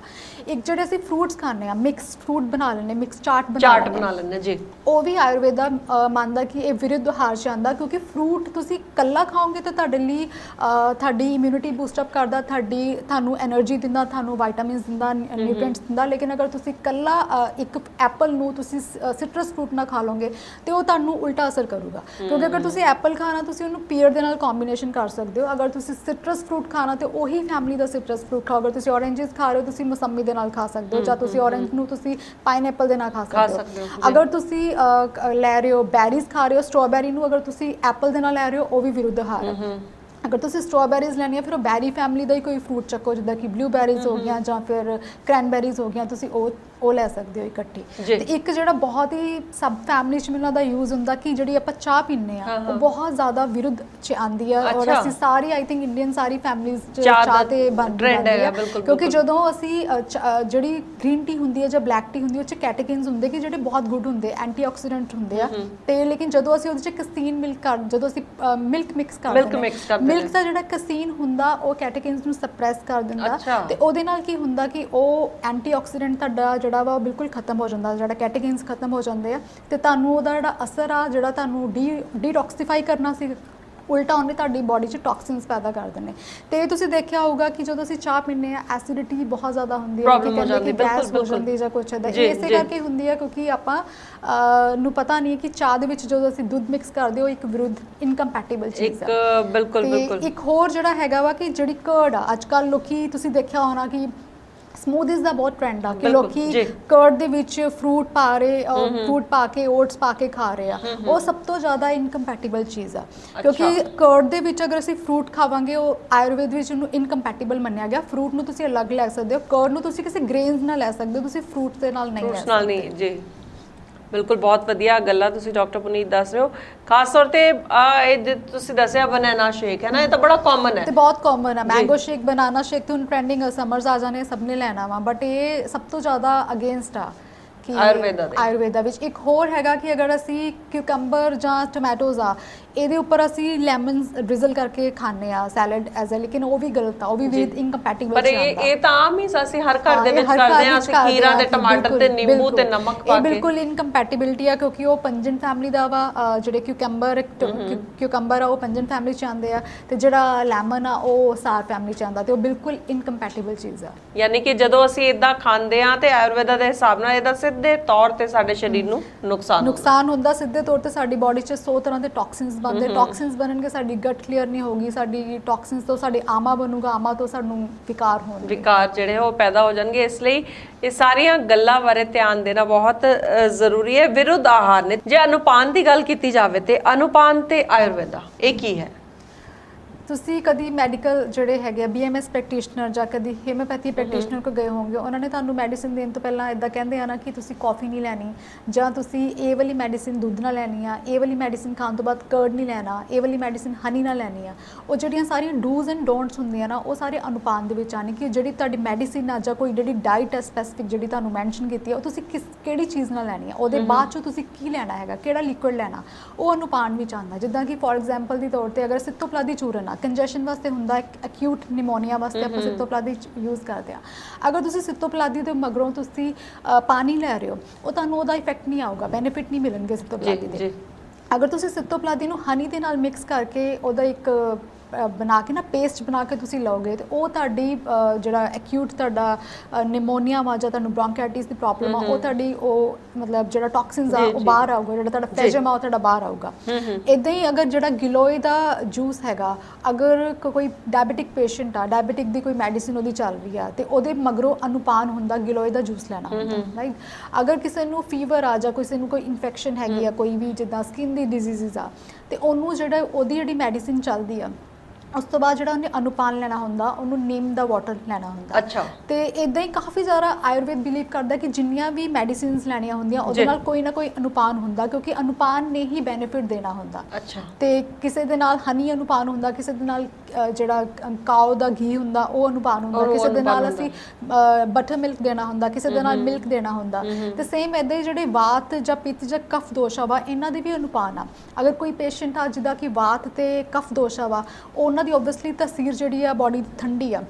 [SPEAKER 2] ਇੱਕ ਜਿਹੜੇ ਅਸੀਂ ਫਰੂਟਸ ਖਾਂਦੇ ਆ, ਮਿਕਸ ਫਰੂਟ ਬਣਾ ਲੈਂਦੇ, ਮਿਕਸ ਚਾਟ ਬਣਾ ਲੈਂਦੇ ਜੀ, ਉਹ ਵੀ ਆਯੁਰਵੇਦਾ ਮੰਨਦਾ ਕਿ ਇਹ ਵਿਰੁੱਧ ਆਹਾਰ 'ਚ ਆਉਂਦਾ, ਕਿਉਂਕਿ ਫਰੂਟ ਤੁਸੀਂ ਇਕੱਲਾ ਖਾਓਗੇ ਤਾਂ ਤੁਹਾਡੇ ਲਈ ਤੁਹਾਡੀ ਇਮਿਊਨਿਟੀ ਬੂਸਟਅਪ ਕਰਦਾ, ਤੁਹਾਨੂੰ ਐਨਰਜੀ ਦਿੰਦਾ, ਤੁਹਾਨੂੰ ਵਾਈਟਾਮਿਨਸ ਦਿੰਦਾ, ਨਿਊਟ੍ਰੀਐਂਟਸ ਦਿੰਦਾ। ਲੇਕਿਨ ਅਗਰ ਤੁਸੀਂ ਇਕੱਲਾ ਇੱਕ ਐਪਲ ਨੂੰ ਤੁਸੀਂ ਸਿਟਰਸ ਫਰੂਟ ਨਾਲ ਖਾ ਲਓਗੇ ਤੇ ਉਹ ਤੁਹਾਨੂੰ ਉਲਟਾ ਅਸਰ ਕਰੂਗਾ, ਕਿਉਂਕਿ ਅਗਰ ਤੁਸੀਂ ਐਪਲ ਖਾਣਾ ਤੁਸੀਂ ਉਹਨੂੰ ਪੀਅਰ ਦੇ ਨਾਲ ਕੰਬੀਨੇਸ਼ਨ ਕਰ ਸਕਦੇ ਹੋ। ਅਗਰ ਤੁਸੀਂ ਸਿਟਰਸ ਫਰੂਟ ਖਾਣਾ ਤੇ ਉਹੀ ਫੈਮਿਲੀ ਦਾ ਸਿਟਰਸ ਫਰੂਟ ਖਾਓ। ਅਗਰ ਤੁਸੀਂ ਔਰੇਂਜਸ ਖਾ ਰਹੇ ਹੋ ਤੁਸੀਂ ਮੌਸੰਮੀ ਦੇ ਨਾਲ ਖਾ ਸਕਦੇ ਹੋ, ਜਾਂ ਤੁਸੀਂ ਔਰੇਂਜ ਨੂੰ ਤੁਸੀਂ ਪਾਈਨਐਪਲ ਦੇ ਨਾਲ ਖਾ ਸਕਦੇ ਹੋ। ਅਗਰ ਤੁਸੀਂ ਲੈ ਰਹੇ ਹੋ ਬੈਰੀਜ਼ ਖਾ ਰਹੇ ਹੋ, ਸਟ੍ਰਾਬੈਰੀ ਨੂੰ ਅਗਰ ਤੁਸੀਂ ਐਪਲ ਦੇ ਨਾਲ ਲੈ ਰਹੇ ਹੋ, ਉਹ ਵੀ ਵਿਰੁੱਧ ਆਹਾਰ ਹੈ। ਅਗਰ ਤੁਸੀਂ ਸਟ੍ਰਾਬੈਰੀਜ਼ ਲੈਣੀ ਹੈ, ਫਿਰ ਉਹ ਬੈਰੀ ਫੈਮਿਲੀ ਦਾ ਹੀ ਕੋਈ ਫਰੂਟ ਚੱਕੋ, ਜਿੱਦਾਂ ਕਿ ਬਲੂਬੈਰੀਜ਼ ਹੋ ਗਈਆਂ ਜਾਂ ਫਿਰ ਕ੍ਰੈਨਬੈਰੀਜ਼ ਹੋ ਗਈਆਂ, ਤੁਸੀਂ ਉਹ ਲੈ ਸਕਦੇ ਹੋ ਇਕੱਠੀ। ਤੇ ਇੱਕ ਜਿਹੜਾ ਬਹੁਤ ਹੀ ਸਭ ਫੈਮਿਲੀ 'ਚ ਮਿਲਣਾ ਦਾ ਯੂਜ਼ ਹੁੰਦਾ ਕਿ ਜਿਹੜੀ ਆਪਾਂ ਚਾਹ ਪੀਂਦੇ ਆ, ਉਹ ਬਹੁਤ ਜ਼ਿਆਦਾ ਵਿਰੁੱਧ 'ਚ ਆਉਂਦੀ ਆ, ਔਰ ਅਸੀਂ ਸਾਰੀ ਆਈ ਥਿੰਕ ਇੰਡੀਅਨ ਸਾਰੀ ਫੈਮਿਲੀਜ਼ 'ਚ ਚਾਹ ਤੇ ਬਣਦੀ ਆ, ਕਿਉਂਕਿ ਜਦੋਂ ਅਸੀਂ ਜਿਹੜੀ ਗ੍ਰੀਨ ਟੀ ਹੁੰਦੀ ਹੈ ਜਾਂ ਬਲੈਕ ਟੀ ਹੁੰਦੀ ਹੈ, ਉਹ 'ਚ ਕੈਟੇਕਿਨਸ ਹੁੰਦੇ ਕਿ ਜਿਹੜੇ ਬਹੁਤ ਗੁੱਡ ਹੁੰਦੇ, ਐਂਟੀਆਕਸੀਡੈਂਟ ਹੁੰਦੇ ਆ। ਤੇ ਲੇਕਿਨ ਜਦੋਂ ਅਸੀਂ ਉਹਦੇ 'ਚ ਕਸੀਨ ਮਿਲਕ ਜਦੋਂ ਅਸੀਂ ਮਿਲਕ ਮਿਕਸ ਕਰਦੇ, ਮਿਲਕ ਦਾ ਜਿਹੜਾ ਕਸੀਨ ਹੁੰਦਾ ਉਹ ਕੈਟੇਕਿਨਸ ਨੂੰ ਸਪਰੈਸ ਕਰ ਦਿੰਦਾ, ਤੇ ਉਹਦੇ ਨਾਲ ਕੀ ਹੁੰਦਾ ਕਿ ਉਹ ਐਂਟੀਆਕਸੀਡੈਂਟ ਤੁਹਾਡਾ ਜਿਹੜਾ ਵਾ ਉਹ ਬਿਲਕੁਲ ਖਤਮ ਹੋ ਜਾਂਦਾ, ਜਿਹੜਾ ਕੈਟੇਕਿਨਸ ਖਤਮ ਹੋ ਜਾਂਦੇ ਆ, ਤੇ ਤੁਹਾਨੂੰ ਉਹਦਾ ਜਿਹੜਾ ਅਸਰ ਆ, ਜਿਹੜਾ ਤੁਹਾਨੂੰ ਡੀਟੌਕਸੀਫਾਈ ਕਰਨਾ ਸੀ, ਉਲਟਾ ਉਹਨੇ ਤੁਹਾਡੀ ਬੋਡੀ 'ਚ ਟੌਕਸਿਨਸ ਪੈਦਾ ਕਰ ਦਿੰਦੇ। ਤੇ ਤੁਸੀਂ ਦੇਖਿਆ ਹੋਊਗਾ ਕਿ ਜਦੋਂ ਅਸੀਂ ਚਾਹ ਪੀਂਦੇ ਆ, ਐਸਿਡਿਟੀ ਬਹੁਤ ਜ਼ਿਆਦਾ ਹੁੰਦੀ ਹੈ, ਕਿ ਕਹਿੰਦੇ ਕਿ ਗੈਸ ਹੋ ਜਾਂਦੀ ਜਾਂ ਕੁਛ ਇੱਦਾਂ। ਇਸੇ ਕਰਕੇ ਹੁੰਦੀ ਹੈ ਕਿਉਂਕਿ ਆਪਾਂ ਨੂੰ ਪਤਾ ਨਹੀਂ ਕਿ ਚਾਹ ਦੇ ਵਿੱਚ ਜਦੋਂ ਅਸੀਂ ਦੁੱਧ ਮਿਕਸ ਕਰਦੇ ਹੋ, ਇੱਕ ਵਿਰੁੱਧ ਇਨਕੰਪੈਟੀਬਲ ਚੀਜ਼ ਹੈ। ਬਿਲਕੁਲ। ਇੱਕ ਹੋਰ ਜਿਹੜਾ ਹੈਗਾ ਵਾ ਕਿ ਜਿਹੜੀ ਕਰਡ ਆ, ਅੱਜ ਕੱਲ੍ਹ ਲੋਕੀ ਤੁਸੀਂ ਦੇਖਿਆ ਹੋਣਾ ਕਿ ਸਮੂਦੀਜ਼ ਦਾ ਬਹੁਤ ਟ੍ਰੈਂਡ ਆ ਕਿ
[SPEAKER 1] ਬਿਲਕੁਲ,
[SPEAKER 2] ਲੋਕੀ
[SPEAKER 1] ਜੀ।
[SPEAKER 2] ਕਰਡ ਦੇ ਵਿੱਚ ਫਰੂਟ ਪਾ ਰਹੇ, ਫਰੂਟ ਪਾ ਕੇ ਓਟਸ ਪਾ ਕੇ ਖਾ ਰਹੇ ਆ। ਉਹ ਸਭ ਤੋਂ ਜ਼ਿਆਦਾ ਇਨਕੰਪੈਟੀਬਲ ਚੀਜ਼ ਆ, ਕਿਉਂਕਿ ਕਰਡ ਦੇ ਵਿੱਚ ਅਗਰ ਅਸੀਂ ਫਰੂਟ ਖਾਵਾਂਗੇ ਉਹ ਆਯੁਰਵੇਦ ਵਿੱਚ ਉਹਨੂੰ ਇਨਕੰਪੈਟੀਬਲ ਮੰਨਿਆ ਗਿਆ। ਫਰੂਟ ਨੂੰ ਤੁਸੀਂ ਅਲੱਗ ਲੈ ਸਕਦੇ ਹੋ, ਕਰਡ ਨੂੰ ਤੁਸੀਂ ਕਿਸੇ ਗ੍ਰੇਨਸ ਨਾਲ ਲੈ ਸਕਦੇ ਹੋ, ਤੁਸੀਂ ਫਰੂਟ ਦੇ ਨਾਲ ਨਹੀਂ ਲੈ
[SPEAKER 1] ਫਰੂਟਸ ਨਾਲ
[SPEAKER 2] ਸਕਦੇ।
[SPEAKER 1] ਨਹੀਂ ਜੀ। ਬਿਲਕੁਲ ਬਹੁਤ ਵਧੀਆ ਗੱਲਾਂ ਤੁਸੀਂ ਡਾਕਟਰ ਪੁਨੀਤ ਦੱਸ ਰਹੇ ਹੋ। ਖਾਸ ਤੌਰ ਤੇ ਇਹ ਜੋ ਤੁਸੀਂ ਦੱਸਿਆ ਬਨਾਨਾ ਸ਼ੇਕ ਹੈ ਨਾ, ਇਹ ਤਾਂ ਬੜਾ ਕਾਮਨ ਹੈ
[SPEAKER 2] ਤੇ ਬਹੁਤ ਕਾਮਨ ਆ। ਮੈਂਗੋ ਸ਼ੇਕ, ਬਨਾਨਾ ਸ਼ੇਕ ਤੇ ਹੁਣ ਟ੍ਰੈਂਡਿੰਗ ਸਮਰਸ ਆ ਜਾਣੇ, ਸਭ ਨੇ ਲੈਣਾ ਵਾ, ਬਟ ਇਹ ਸਭ ਤੋਂ ਜ਼ਿਆਦਾ ਅਗੇਂਸਟ ਆ ਕਿ ਆਯੁਰਵੇਦਾ ਵਿੱਚ। ਇੱਕ ਹੋਰ ਹੈਗਾ ਕਿ ਅਗਰ ਅਸੀਂ ਕਿਊਕੰਬਰ ਜਾਂ ਟੋਮੈਟੋਜ਼ ਆ, ਇਹਦੇ ਉੱਪਰ ਅਸੀਂ ਲੈਮਨਸ ਡ੍ਰਿਜ਼ਲ ਕਰਕੇ ਖਾਂਦੇ ਆ ਸੈਲਡ ਐਜ਼ ਅ, ਲੇਕਿਨ ਉਹ ਵੀ ਗਲਤ ਆ, ਉਹ ਵੀ ਵਿਦ ਇਨਕੰਪੈਟੀਬਲ
[SPEAKER 1] ਪਰ ਇਹ ਤਾਂ ਆਮ ਹੀ ਅਸੀਂ ਹਰ ਘਰ ਦੇ ਵਿੱਚ ਕਰਦੇ ਆ, ਅਸੀਂ ਖੀਰਾ ਤੇ ਟਮਾਟਰ ਤੇ ਨਿੰਬੂ ਤੇ ਨਮਕ ਪਾ ਕੇ।
[SPEAKER 2] ਇਹ ਬਿਲਕੁਲ ਇਨਕੰਪੈਟੀਬਿਲਿਟੀ ਆ, ਕਿਉਂਕਿ ਉਹ ਪੰਜਨ ਫੈਮਿਲੀ ਦਾ ਵਾ। ਜਿਹੜੇ ਕਿਊਕੰਬਰ ਆ ਉਹ ਪੰਜਨ ਫੈਮਿਲੀ ਚ ਆਉਂਦੇ ਆ, ਤੇ ਜਿਹੜਾ ਲੈਮਨ ਆ ਉਹ ਸਾਰ ਫੈਮਿਲੀ ਚ ਆਉਂਦਾ, ਤੇ ਉਹ ਬਿਲਕੁਲ ਇਨਕੰਪੈਟੀਬਲ ਚੀਜ਼ ਆ।
[SPEAKER 1] ਯਾਨੀ ਕਿ ਜਦੋਂ ਅਸੀਂ ਇਦਾਂ ਖਾਂਦੇ ਆ ਤੇ ਆਯੁਰਵੇਦਾ ਦੇ ਹਿਸਾਬ ਨਾਲ ਇਹਦਾ ਸਿੱਧੇ ਤੌਰ ਤੇ ਸਾਡੇ ਸਰੀਰ ਨੂੰ ਨੁਕਸਾਨ
[SPEAKER 2] ਹੁੰਦਾ। ਸਿੱਧੇ ਤੌਰ ਤੇ ਸਾਡੀ ਬਾਡੀ 'ਚ 100 ਤਰ੍ਹਾਂ ਦੇ ਟੌਕਸਿਨਸ ਬਣਦੇ। ਟੌਕਸਿਨਸ ਬਣਨਗੇ, ਸਾਡੀ ਗਟ ਕਲੀਅਰ ਨਹੀਂ ਹੋਗੀ, ਸਾਡੀ ਟੌਕਸਿਨਸ ਤੋਂ ਸਾਡੇ ਆਮਾ ਬਣੂਗਾ, ਆਮਾ ਤੋਂ ਸਾਨੂੰ ਵਿਕਾਰ ਹੋਣਗੇ,
[SPEAKER 1] ਵਿਕਾਰ ਜਿਹੜੇ ਉਹ ਪੈਦਾ ਹੋ ਜਾਣਗੇ। ਇਸ ਲਈ ਇਹ ਸਾਰੀਆਂ ਗੱਲਾਂ ਬਾਰੇ ਧਿਆਨ ਦੇਣਾ ਬਹੁਤ ਜ਼ਰੂਰੀ ਹੈ। ਵਿਰੁੱਧ ਆਹਾਰ ਨੇ, ਜੇ ਅਨੁਪਾਨ ਦੀ ਗੱਲ ਕੀਤੀ ਜਾਵੇ ਤੇ ਅਨੁਪਾਨ ਤੇ ਆਯੁਰਵੇਦਾ ਇਹ ਕੀ ਹੈ?
[SPEAKER 2] ਤੁਸੀਂ ਕਦੀ ਮੈਡੀਕਲ ਜਿਹੜੇ ਹੈਗੇ BMS ਪ੍ਰੈਕਟੀਸ਼ਨਰ ਜਾਂ ਕਦੀ ਹੋਮਿਓਪੈਥੀ ਪ੍ਰੈਕਟੀਸ਼ਨਰ ਕੋ ਗਏ ਹੋਵੋਗੇ, ਉਹਨਾਂ ਨੇ ਤੁਹਾਨੂੰ ਮੈਡੀਸਿਨ ਦੇਣ ਤੋਂ ਪਹਿਲਾਂ ਇਦਾਂ ਕਹਿੰਦੇ ਆ ਨਾ ਕਿ ਤੁਸੀਂ ਕਾਫੀ ਨਹੀਂ ਲੈਣੀ, ਜਾਂ ਤੁਸੀਂ ਇਹ ਵਾਲੀ ਮੈਡੀਸਿਨ ਦੁੱਧ ਨਾਲ ਲੈਣੀ ਆ, ਇਹ ਵਾਲੀ ਮੈਡੀਸਿਨ ਖਾਣ ਤੋਂ ਬਾਅਦ ਕਰਡ ਨਹੀਂ ਲੈਣਾ, ਇਹ ਵਾਲੀ ਮੈਡੀਸਿਨ ਹਨੀ ਨਾਲ ਲੈਣੀ ਆ। ਉਹ ਜਿਹੜੀਆਂ ਸਾਰੀਆਂ ਡੂਜ਼ ਐਂਡ ਡੋਂਟਸ ਹੁੰਦੀਆਂ ਨਾ, ਉਹ ਸਾਰੇ ਅਨੁਪਾਨ ਦੇ ਵਿੱਚ ਆਣੇ ਕਿ ਜਿਹੜੀ ਤੁਹਾਡੀ ਮੈਡੀਸਿਨ ਆ ਜਾਂ ਕੋਈ ਜਿਹੜੀ ਡਾਈਟ ਹੈ ਸਪੈਸੀਫਿਕ ਜਿਹੜੀ ਤੁਹਾਨੂੰ ਮੈਂਸ਼ਨ ਕੀਤੀ ਹੈ, ਉਹ ਤੁਸੀਂ ਕਿਹੜੀ ਚੀਜ਼ ਨਾਲ ਲੈਣੀ ਆ, ਉਹਦੇ ਬਾਅਦ 'ਚੋਂ ਤੁਸੀਂ ਕੀ ਲੈਣਾ ਹੈਗਾ, ਕਿਹੜਾ ਲਿਕੁਇਡ ਲੈਣਾ, ਉਹ ਅਨੁਪਾਨ ਵਿੱਚ ਆਉਂਦਾ। ਜਿੱਦਾਂ ਕਿ ਫੋਰ ਐਗਜ਼ਾਮਪਲ ਦੀ ਤੌਰ ਤੇ ਅਗਰ ਸਿੱਤੋਪਲਾਦੀ ਚੂਰਨ ਕੰਜੈਸ਼ਨ ਵਾਸਤੇ ਹੁੰਦਾ, ਅਕਿਊਟ ਨਿਮੋਨੀਆ ਵਾਸਤੇ ਆਪਾਂ ਸਿੱਤੋਪਲਾਦੀ ਯੂਜ਼ ਕਰਦੇ ਆ। ਅਗਰ ਤੁਸੀਂ ਸਿੱਤੋਪਲਾਦੀ ਦੇ ਮਗਰੋਂ ਤੁਸੀਂ ਪਾਣੀ ਲੈ ਰਹੇ ਹੋ, ਉਹ ਤੁਹਾਨੂੰ ਉਹਦਾ ਇਫੈਕਟ ਨਹੀਂ ਆਊਗਾ, ਬੈਨੀਫਿਟ ਨਹੀਂ ਮਿਲਣਗੇ ਸਿੱਤੋਪਲਾਦੀ ਦੇ। ਅਗਰ ਤੁਸੀਂ ਸਿੱਤੋਪਲਾਦੀ ਨੂੰ ਹਨੀ ਦੇ ਨਾਲ ਮਿਕਸ ਕਰਕੇ ਉਹਦਾ ਇੱਕ ਬਣਾ ਕੇ ਨਾ ਪੇਸਟ ਬਣਾ ਕੇ ਤੁਸੀਂ ਲਓਗੇ, ਤੇ ਉਹ ਤੁਹਾਡੀ ਜਿਹੜਾ ਅਕਿਊਟ ਤੁਹਾਡਾ ਨਿਮੋਨੀਆ ਵਾ ਜਾਂ ਤੁਹਾਨੂੰ ਬ੍ਰੌਂਕਾਈਟਿਸ ਦੀ ਪ੍ਰੋਬਲਮ ਆ, ਉਹ ਤੁਹਾਡੀ ਉਹ ਮਤਲਬ ਜਿਹੜਾ ਟੌਕਸਿਨਸ ਆ ਉਹ ਬਾਹਰ ਆਊਗਾ, ਜਿਹੜਾ ਤੁਹਾਡਾ ਫਲੈਜਮ ਆ ਉਹ ਤੁਹਾਡਾ ਬਾਹਰ ਆਊਗਾ। ਇਦਾਂ ਹੀ ਅਗਰ ਜਿਹੜਾ ਗਿਲੋਏ ਦਾ ਜੂਸ ਹੈਗਾ, ਅਗਰ ਕੋਈ ਡਾਇਬੀਟਿਕ ਪੇਸ਼ੈਂਟ ਆ, ਡਾਇਬੀਟਿਕ ਦੀ ਕੋਈ ਮੈਡੀਸਿਨ ਉਹਦੀ ਚੱਲ ਰਹੀ ਆ, ਤੇ ਉਹਦੇ ਮਗਰੋਂ ਅਨੁਪਾਨ ਹੁੰਦਾ ਗਿਲੋਏ ਦਾ ਜੂਸ ਲੈਣਾ ਹੁੰਦਾ, ਰਾਈਟ। ਅਗਰ ਕਿਸੇ ਨੂੰ ਫੀਵਰ ਆ ਜਾਂ ਕਿਸੇ ਨੂੰ ਕੋਈ ਇਨਫੈਕਸ਼ਨ ਹੈਗੀ ਆ, ਕੋਈ ਵੀ ਜਿੱਦਾਂ ਸਕਿਨ ਦੀ ਡਿਜ਼ੀਜ਼ਸ ਆ, ਤੇ ਉਹਨੂੰ ਜਿਹੜਾ ਉਹਦੀ ਜਿਹੜੀ ਮੈਡੀਸਿਨ ਚੱਲਦੀ ਆ, ਉਸ ਤੋਂ ਬਾਅਦ ਜਿਹੜਾ ਉਹਨੇ ਅਨੁਪਾਨ ਲੈਣਾ ਹੁੰਦਾ, ਉਹਨੂੰ ਨੀਮ ਦਾ ਵਾਟਰ ਲੈਣਾ ਹੁੰਦਾ।
[SPEAKER 1] ਅੱਛਾ।
[SPEAKER 2] ਤੇ ਇਦਾਂ ਹੀ ਕਾਫੀ ਜ਼ਿਆਦਾ ਆਯੁਰਵੇਦ ਬਿਲੀਵ ਕਰਦਾ ਕਿ ਜਿੰਨੀਆਂ ਵੀ ਮੈਡੀਸਿਨਸ ਲੈਣੀਆਂ ਹੁੰਦੀਆਂ ਉਹਦੇ ਨਾਲ ਕੋਈ ਨਾ ਕੋਈ ਅਨੁਪਾਨ ਹੁੰਦਾ, ਕਿਉਂਕਿ ਅਨੁਪਾਨ ਨੇ ਹੀ ਬੈਨੀਫਿਟ ਦੇਣਾ ਹੁੰਦਾ।
[SPEAKER 1] ਅੱਛਾ।
[SPEAKER 2] ਤੇ ਕਿਸੇ ਦੇ ਨਾਲ ਹਨੀ ਅਨੁਪਾਨ ਹੁੰਦਾ, ਕਿਸੇ ਦੇ ਨਾਲ ਜਿਹੜਾ ਕਾਓ ਦਾ ਘੀ ਹੁੰਦਾ ਉਹ ਅਨੁਪਾਨ ਹੁੰਦਾ, ਕਿਸੇ ਦੇ ਨਾਲ ਅਸੀਂ ਬਟਰ ਮਿਲਕ ਦੇਣਾ ਹੁੰਦਾ, ਕਿਸੇ ਦੇ ਨਾਲ ਮਿਲਕ ਦੇਣਾ ਹੁੰਦਾ। ਤੇ ਸੇਮ ਇਦਾਂ ਹੀ ਜਿਹੜੇ ਵਾਤ ਜਾਂ ਪਿੱਤ ਜਾਂ ਕਫ ਦੋਸ਼ਾ ਵਾ, ਇਹਨਾਂ ਦੇ ਵੀ ਅਨੁਪਾਨ ਆ। ਅਗਰ ਕੋਈ ਪੇਸ਼ੈਂਟ ਆ ਜਿਹਦਾ ਕਿ ਵਾਤ ਤੇ ਕਫ ਦੋਸ਼ਾ ਵਾ, ਉਹਨਾਂ ਦੀ ਓਬਵੀਅਸਲੀ ਤਸੀਰ ਜਿਹੜੀ ਆ ਬਾਡੀ ਠੰਡੀ ਆ,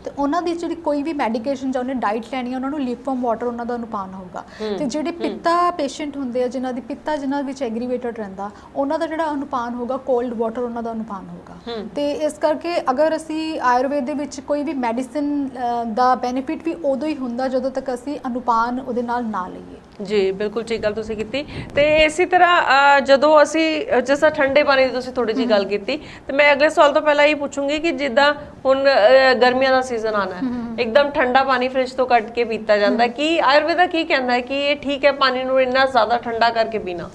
[SPEAKER 2] ਤੇ ਉਹਨਾਂ ਦੀ ਜਿਹੜੀ ਕੋਈ ਵੀ ਮੈਡੀਕੇਸ਼ਨ ਜਾਂ ਉਹਨੇ ਡਾਈਟ ਲੈਣੀ ਆ, ਉਹਨਾਂ ਨੂੰ ਲਿਕਵਮ ਵਾਟਰ ਉਹਨਾਂ ਦਾ ਅਨੁਪਾਨ ਹੋਊਗਾ। ਤੇ ਜਿਹੜੇ ਪਿੱਤਾ ਪੇਸ਼ੈਂਟ ਹੁੰਦੇ ਆ, ਜਿਨ੍ਹਾਂ ਦੀ ਪਿੱਤਾ ਜਿਨ੍ਹਾਂ ਵਿੱਚ ਐਗਰੀਵੇਟਡ ਰਹਿੰਦਾ, ਉਹਨਾਂ ਦਾ ਜਿਹੜਾ ਅਨੁਪਾਨ ਹੋਊਗਾ ਕੋਲਡ ਵਾਟਰ ਉਹਨਾਂ ਦਾ ਅਨੁਪਾਨ ਹੋਊਗਾ। ਤੇ ਇਸ ਕਰਕੇ ਅਗਰ ਅਸੀਂ ਆਯੁਰਵੇਦ ਦੇ ਵਿੱਚ ਕੋਈ ਵੀ ਮੈਡੀਸਿਨ ਦਾ ਬੈਨੀਫਿਟ ਵੀ ਉਦੋਂ ਹੀ ਹੁੰਦਾ ਜਦੋਂ ਤੱਕ ਅਸੀਂ ਅਨੁਪਾਨ ਉਹਦੇ ਨਾਲ ਨਾ ਲਈਏ।
[SPEAKER 1] ਜੀ ਬਿਲਕੁਲ ਠੀਕ ਗੱਲ ਤੁਸੀਂ ਕੀਤੀ। ਤੇ ਇਸੇ ਤਰ੍ਹਾਂ ਜਦੋਂ ਅਸੀਂ ਜਿਸ ਤਰ੍ਹਾਂ ਠੰਡੇ ਪਾਣੀ ਦੀ ਤੁਸੀਂ ਥੋੜੀ ਜਿਹੀ ਗੱਲ ਕੀਤੀ, ਤੇ ਮੈਂ ਅਗਲੇ ਸਵਾਲ ਤੋਂ ਪਹਿਲਾਂ ਇਹ ਪੁੱਛੂੰਗੀ ਕਿ ਜਿੱਦਾਂ ਹੁਣ ਗਰਮੀਆਂ ਦਾ ਸੀਜ਼ਨ ਆਣਾ ਹੈ, ਇੱਕਦਮ ਠੰਡਾ ਪਾਣੀ ਫ੍ਰਿਜ ਤੋਂ ਕੱਢ ਕੇ ਪੀਤਾ ਜਾਂਦਾ, ਕੀ ਆਯੁਰਵੇਦਾ ਕੀ ਕਹਿੰਦਾ ਹੈ ਕਿ ਇਹ ਠੀਕ ਹੈ ਪਾਣੀ ਨੂੰ ਇੰਨਾ ਜ਼ਿਆਦਾ ਠੰਡਾ ਕਰਕੇ ਪੀਣਾ?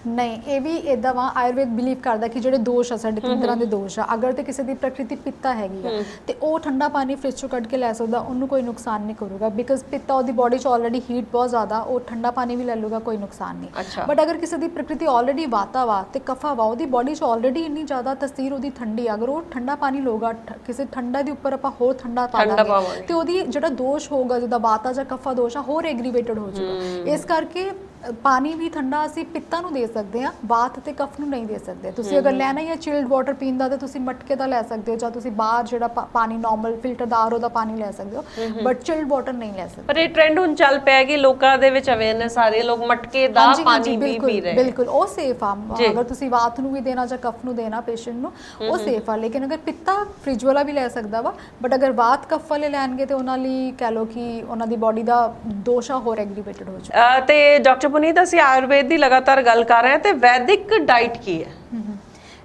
[SPEAKER 2] ਨਹੀਂ, ਇਹ ਵੀ ਇਦਾਂ ਵਾ, ਆਯੁਰਵੇਦ ਬਿਲੀਵ ਕਰਦਾ ਕਿ ਜਿਹੜੇ ਦੋਸ਼ ਆ ਸਾਡੇ 3 ਤਰ੍ਹਾਂ ਦੇ ਦੋਸ਼ ਆ। ਅਗਰ ਤੇ ਕਿਸੇ ਦੀ ਪ੍ਰਕਿਰਤੀ ਪਿੱਤਾ ਹੈਗੀ ਆ, ਤੇ ਉਹ ਠੰਡਾ ਪਾਣੀ ਫ੍ਰਿਜ ਚੋਂ ਕੱਢ ਕੇ ਲੈ ਸਕਦਾ, ਉਹਨੂੰ ਕੋਈ ਨੁਕਸਾਨ ਨਹੀਂ ਕਰੂਗਾ, ਬਿਕਾਜ਼ ਪਿੱਤਾ ਉਹਦੀ ਬਾਡੀ 'ਚ ਆਲਰੇਡੀ ਹੀਟ ਬਹੁਤ ਜ਼ਿਆਦਾ, ਉਹ ਠੰਡਾ ਪਾਣੀ ਵੀ ਲੈ ਲੂਗਾ, ਕੋਈ ਨੁਕਸਾਨ ਨਹੀਂ। ਬਟ ਅਗਰ ਕਿਸੇ ਦੀ ਪ੍ਰਕਿਰਤੀ ਆਲਰੇਡੀ ਵਾਤਾ ਵਾ ਤੇ ਕਫਾ ਵਾ, ਉਹਦੀ ਬਾਡੀ 'ਚ ਆਲਰੇਡੀ ਇੰਨੀ ਜ਼ਿਆਦਾ ਤਸੀਰ ਉਹਦੀ ਠੰਡੀ ਆ, ਅਗਰ ਉਹ ਠੰਡਾ ਪਾਣੀ ਲਊਗਾ, ਕਿਸੇ ਠੰਡਾ ਦੇ ਉੱਪਰ ਆਪਾਂ ਹੋਰ ਠੰਡਾ ਪਾ ਦਾਂਗੇ, ਤੇ ਉਹਦੀ ਜਿਹੜਾ ਦੋਸ਼ ਹੋਊਗਾ, ਜਿੱਦਾਂ ਵਾਤਾ ਜਾਂ ਕਫਾ ਦੋਸ਼ ਆ, ਹੋਰ ਐਗਰੀਵੇਟਡ ਹੋ ਜਾਊਗਾ। ਇਸ ਕਰਕੇ ਪਾਣੀ ਵੀ ਠੰਡਾ ਅਸੀਂ ਪਿੱਤਾ ਨੂੰ ਦੇ ਸਕਦੇ ਹਾਂ, ਵਾਤ ਤੇ ਕਫ ਨੂੰ ਨਹੀਂ ਦੇ ਸਕਦੇ। ਤੁਸੀਂ ਅਗਰ ਲੈਣਾ ਹੀ ਹੈ ਚਿਲਡ ਵਾਟਰ ਪੀਣ ਦਾ, ਤੇ ਤੁਸੀਂ ਮਟਕੇ ਦਾ ਲੈ ਸਕਦੇ ਹੋ, ਜਾਂ ਤੁਸੀਂ ਬਾਹਰ ਜਿਹੜਾ ਪਾਣੀ ਨਾਰਮਲ ਫਿਲਟਰ ਦਾ RO ਦਾ ਪਾਣੀ ਲੈ ਸਕਦੇ ਹੋ, ਬਟ ਚਿਲਡ ਵਾਟਰ ਨਹੀਂ ਲੈ ਸਕਦੇ।
[SPEAKER 1] ਪਰ ਇਹ ਟ੍ਰੈਂਡ ਹੁਣ ਚੱਲ ਪਿਆ ਕਿ ਲੋਕਾਂ ਦੇ ਵਿੱਚ ਅਵੇਅਰਨੈਸ ਸਾਰੇ ਲੋਕ ਮਟਕੇ ਦਾ ਪਾਣੀ ਪੀ ਰਹੇ।
[SPEAKER 2] ਬਿਲਕੁਲ ਉਹ ਸੇਫ ਆ। ਅਗਰ ਤੁਸੀਂ ਵਾਤ ਨੂੰ ਵੀ ਦੇਣਾ ਜਾਂ ਕਫ ਨੂੰ ਦੇਣਾ ਪੇਸ਼ੈਂਟ ਨੂੰ, ਉਹ ਸੇਫ ਆ। ਲੇਕਿਨ ਅਗਰ ਪਿੱਤਾ ਫ੍ਰਿਜ ਵਾਲਾ ਵੀ ਲੈ ਸਕਦਾ ਵਾ, ਬਟ ਅਗਰ ਵਾਤ ਕਫ ਵਾਲੇ ਲੈਣਗੇ ਤੇ ਉਹਨਾਂ ਲਈ ਕਹਿ ਲਓ ਕਿ ਉਹਨਾਂ ਦੀ ਬਾਡੀ ਦਾ ਦੋਸ਼ਾ ਹੋਰ ਐਗਰੀਵੇਟਡ ਹੋ ਜਾਊ।
[SPEAKER 1] ਤੇ ਡਾਕਟਰ ਪੁਨੀਤ, ਅਸੀਂ ਆਯੁਰਵੇਦ ਦੀ ਲਗਾਤਾਰ ਗੱਲ ਕਰ ਰਹੇ ਹਾਂ, ਤੇ ਵੈਦਿਕ ਡਾਈਟ ਕੀ ਹੈ?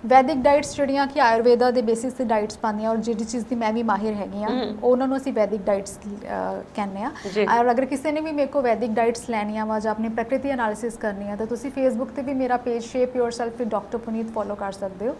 [SPEAKER 2] ਵੈਦਿਕ ਡਾਈਟਸ ਜਿਹੜੀਆਂ ਕਿ ਆਯੁਰਵੇਦਾ ਦੇ ਬੇਸਿਸ ਤੇ ਡਾਈਟਸ ਪਾਉਂਦੀਆਂ ਔਰ ਜਿਹੜੀ ਚੀਜ਼ ਦੀ ਮੈਂ ਵੀ ਮਾਹਿਰ ਹੈਗੀ ਆ ਉਹਨਾਂ ਨੂੰ ਅਸੀਂ ਵੈਦਿਕ ਡਾਈਟਸ ਕਹਿੰਦੇ ਆ। ਔਰ ਅਗਰ ਕਿਸੇ ਨੇ ਵੀ ਮੇਰੇ ਕੋਲ ਵੈਦਿਕ ਡਾਈਟਸ ਲੈਣੀਆਂ ਵਾ ਜਾਂ ਆਪਣੀ ਪ੍ਰਕਿਰਤੀ ਐਨਾਲਿਸਿਸ ਕਰਨੀ ਆ ਤਾਂ ਤੁਸੀਂ ਫੇਸਬੁੱਕ ਤੇ ਵੀ ਮੇਰਾ page shape yourself with doctor Puneet follow ਕਰ ਸਕਦੇ ਹੋ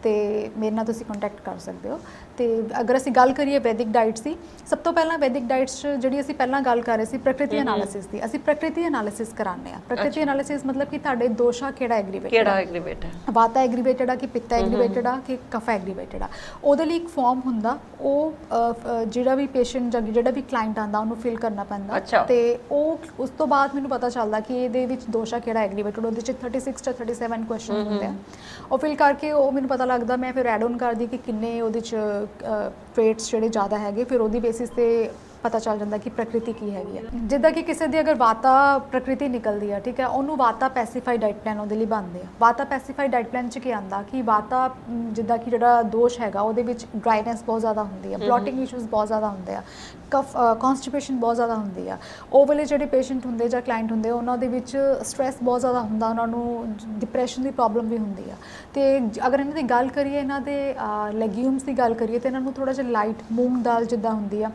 [SPEAKER 2] ਤੇ ਮੇਰੇ ਨਾਲ ਤੁਸੀਂ ਕੰਟੈਕਟ ਕਰ ਸਕਦੇ ਹੋ। ਤੇ ਅਗਰ ਅਸੀਂ ਗੱਲ ਕਰੀਏ ਵੈਦਿਕ ਡਾਈਟਸ ਦੀ, ਸਭ ਤੋਂ ਪਹਿਲਾਂ ਵੈਦਿਕ ਡਾਈਟਸ ਜਿਹੜੀ ਅਸੀਂ ਪਹਿਲਾਂ ਗੱਲ ਕਰ ਰਹੇ ਸੀ ਪ੍ਰਕਿਰਤੀ ਐਨਾਲਿਸਿਸ ਦੀ, ਅਸੀਂ ਪ੍ਰਕਿਰਤੀ ਐਨਾਲਿਸਿਸ ਕਰਾਉਂਦੇ ਆ। ਪ੍ਰਕਿਰਤੀ ਐਨਾਲਿਸਿਸ ਮਤਲਬ ਕਿ ਤੁਹਾਡੇ ਦੋਸ਼ਾ ਕਿਹੜਾ ਐਗਰੀਵੇਟਡ ਹੈ, ਵਾਤਾ ਐਗਰੀਵੇਟਡ ਆ ਕਿ ਪਿੱਤਾ ਐਗਰੀਵੇਟਡ ਆ ਕਿ ਕਫ ਐਗਰੀਵੇਟਡ ਆ। ਉਹਦੇ ਲਈ ਇੱਕ ਫਾਰਮ ਹੁੰਦਾ, ਉਹ ਜਿਹੜਾ ਵੀ ਪੇਸ਼ੈਂਟ ਜਾਂ ਜਿਹੜਾ ਵੀ ਕਲਾਇੰਟ ਆਂਦਾ ਉਹਨੂੰ ਫਿਲ ਕਰਨਾ ਪੈਂਦਾ ਤੇ ਉਹ ਉਸ ਤੋਂ ਬਾਅਦ ਮੈਨੂੰ ਪਤਾ ਚੱਲਦਾ ਕਿ ਇਹਦੇ ਵਿੱਚ ਦੋਸ਼ਾ ਕਿਹੜਾ ਐਗਰੀਵੇਟਡ। ਉਹਦੇ ਚ 36 ਜਾਂ 37 ਕੁਐਸਚਨ ਹੁੰਦੇ ਆ, ਉਹ ਫਿਲ ਕਰਕੇ ਉਹ ਮੈਨੂੰ ਪਤਾ ਲੱਗਦਾ। ਮੈਂ ਫਿਰ ਐਡ ਆਨ ਕਰਦੀ ਕਿ ਕਿੰਨੇ ਉਹਦੇ ਚ ਟ੍ਰੇਟਸ ਜਿਹੜੇ ਜ਼ਿਆਦਾ ਹੈਗੇ, ਫਿਰ ਉਹਦੀ ਬੇਸਿਸ ਤੇ ਪਤਾ ਚੱਲ ਜਾਂਦਾ ਕਿ ਪ੍ਰਕਿਰਤੀ ਕੀ ਹੈਗੀ ਆ। ਜਿੱਦਾਂ ਕਿ ਕਿਸੇ ਦੀ ਅਗਰ ਵਾਤਾ ਪ੍ਰਕਿਰਤੀ ਨਿਕਲਦੀ ਆ, ਠੀਕ ਹੈ, ਉਹਨੂੰ ਵਾਤਾ ਪੈਸੀਫਾਈਡ ਡਾਈਟ ਪਲਾਨ ਉਹਦੇ ਲਈ ਬਣਦੇ ਆ। ਵਾਤਾ ਪੈਸੀਫਾਈਡ ਡਾਈਟ ਪਲਾਨ 'ਚ ਕੀ ਆਉਂਦਾ ਕਿ ਵਾਤਾ ਜਿੱਦਾਂ ਕਿ ਜਿਹੜਾ ਦੋਸ਼ ਹੈਗਾ ਉਹਦੇ ਵਿੱਚ ਡਰਾਈਨੈਸ ਬਹੁਤ ਜ਼ਿਆਦਾ ਹੁੰਦੀ ਆ, ਬਲੋਟਿੰਗ ਇਸ਼ੂਜ਼ ਬਹੁਤ ਜ਼ਿਆਦਾ ਹੁੰਦੇ ਆ, ਕਫ ਕਨਸਟੀਪੇਸ਼ਨ ਬਹੁਤ ਜ਼ਿਆਦਾ ਹੁੰਦੀ ਆ। ਉਹ ਵੇਲੇ ਜਿਹੜੇ ਪੇਸ਼ੈਂਟ ਹੁੰਦੇ ਜਾਂ ਕਲਾਇੰਟ ਹੁੰਦੇ ਉਹਨਾਂ ਦੇ ਵਿੱਚ ਸਟ੍ਰੈਸ ਬਹੁਤ ਜ਼ਿਆਦਾ ਹੁੰਦਾ, ਉਹਨਾਂ ਨੂੰ ਡਿਪਰੈਸ਼ਨ ਦੀ ਪ੍ਰੋਬਲਮ ਵੀ ਹੁੰਦੀ ਆ। ਤੇ ਅਗਰ ਇਹਨਾਂ ਦੀ ਗੱਲ ਕਰੀਏ, ਇਹਨਾਂ ਦੇ ਲੈਗਿਊਮਸ ਦੀ ਗੱਲ ਕਰੀਏ ਤਾਂ ਇਹਨਾਂ ਨੂੰ ਥੋੜਾ ਜਿਹਾ ਲਾਈਟ ਮੂੰਗ ਦਾਲ ਜਿੱਦਾਂ ਹੁੰਦੀ ਆ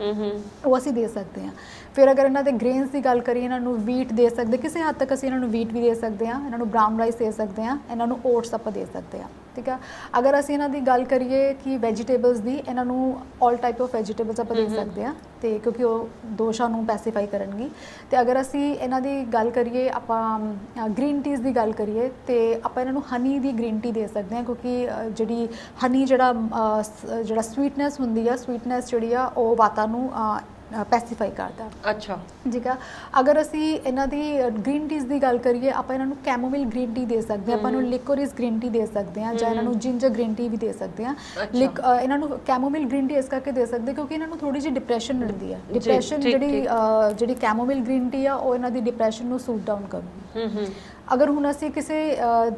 [SPEAKER 2] ਉਹ ਅਸੀਂ ਦੇ ਸਕਦੇ ਹਾਂ। ਫਿਰ ਅਗਰ ਇਹਨਾਂ ਦੇ ਗ੍ਰੇਨਸ ਦੀ ਗੱਲ ਕਰੀਏ, ਇਹਨਾਂ ਨੂੰ ਵੀਟ ਦੇ ਸਕਦੇ, ਕਿਸੇ ਹੱਦ ਤੱਕ ਅਸੀਂ ਇਹਨਾਂ ਨੂੰ ਵੀਟ ਵੀ ਦੇ ਸਕਦੇ ਹਾਂ, ਇਹਨਾਂ ਨੂੰ ਬਰਾਊਨ ਰਾਈਸ ਦੇ ਸਕਦੇ ਹਾਂ, ਇਹਨਾਂ ਨੂੰ ਓਟਸ ਆਪਾਂ ਦੇ ਸਕਦੇ ਹਾਂ, ਠੀਕ ਆ। ਅਗਰ ਅਸੀਂ ਇਹਨਾਂ ਦੀ ਗੱਲ ਕਰੀਏ ਕਿ ਵੈਜੀਟੇਬਲਸ ਦੀ, ਇਹਨਾਂ ਨੂੰ ਆਲ ਟਾਈਪ ਆਫ ਵੈਜੀਟੇਬਲਸ ਆਪਾਂ ਦੇ ਸਕਦੇ ਹਾਂ ਤੇ ਕਿਉਂਕਿ ਉਹ ਦੋਸ਼ਾਂ ਨੂੰ ਪੈਸੀਫਾਈ ਕਰਨਗੀ। ਤੇ ਅਗਰ ਅਸੀਂ ਇਹਨਾਂ ਦੀ ਗੱਲ ਕਰੀਏ, ਆਪਾਂ ਗ੍ਰੀਨ ਟੀਜ਼ ਦੀ ਗੱਲ ਕਰੀਏ ਤੇ ਆਪਾਂ ਇਹਨਾਂ ਨੂੰ ਹਨੀ ਦੀ ਗ੍ਰੀਨ ਟੀ ਦੇ ਸਕਦੇ ਹਾਂ, ਕਿਉਂਕਿ ਜਿਹੜੀ ਹਨੀ ਜਿਹੜਾ ਸਵੀਟਨੈਸ ਹੁੰਦੀ ਆ, ਸਵੀਟਨੈਸ ਜਿਹੜੀ ਆ ਉਹ ਵਾਤਾਂ ਨੂੰ ਪੈਸੀਫਾਈ ਕਰਦਾ।
[SPEAKER 1] ਅੱਛਾ,
[SPEAKER 2] ਠੀਕ ਆ। ਅਗਰ ਅਸੀਂ ਇਹਨਾਂ ਦੀ ਗ੍ਰੀਨ ਟੀਜ਼ ਦੀ ਗੱਲ ਕਰੀਏ, ਆਪਾਂ ਇਹਨਾਂ ਨੂੰ ਕੈਮੋਮਿਲ ਗ੍ਰੀਨ ਟੀ ਦੇ ਸਕਦੇ ਹਾਂ, ਆਪਾਂ ਨੂੰ ਲਿਕੋਰਿਸ ਗ੍ਰੀਨ ਟੀ ਦੇ ਸਕਦੇ ਹਾਂ, ਜਾਂ ਇਹਨਾਂ ਨੂੰ ਜਿੰਜਰ ਗ੍ਰੀਨ ਟੀ ਵੀ ਦੇ ਸਕਦੇ ਹਾਂ। ਇਹਨਾਂ ਨੂੰ ਕੈਮੋਮਿਲ ਗ੍ਰੀਨ ਟੀ ਇਸ ਕਰਕੇ ਦੇ ਸਕਦੇ ਕਿਉਂਕਿ ਇਹਨਾਂ ਨੂੰ ਥੋੜੀ ਜਿਹੀ ਡਿਪਰੈਸ਼ਨ ਰਹਿੰਦੀ ਆ। ਡਿਪਰੈਸ਼ਨ ਜਿਹੜੀ ਕੈਮੋਮਿਲ ਗ੍ਰੀਨ ਟੀ ਆ ਉਹ ਇਹਨਾਂ ਦੀ ਡਿਪਰੈਸ਼ਨ ਨੂੰ ਸੂਟ ਡਾਊਨ ਕਰੂਗੀ। ਅਗਰ ਹੁਣ ਅਸੀਂ ਕਿਸੇ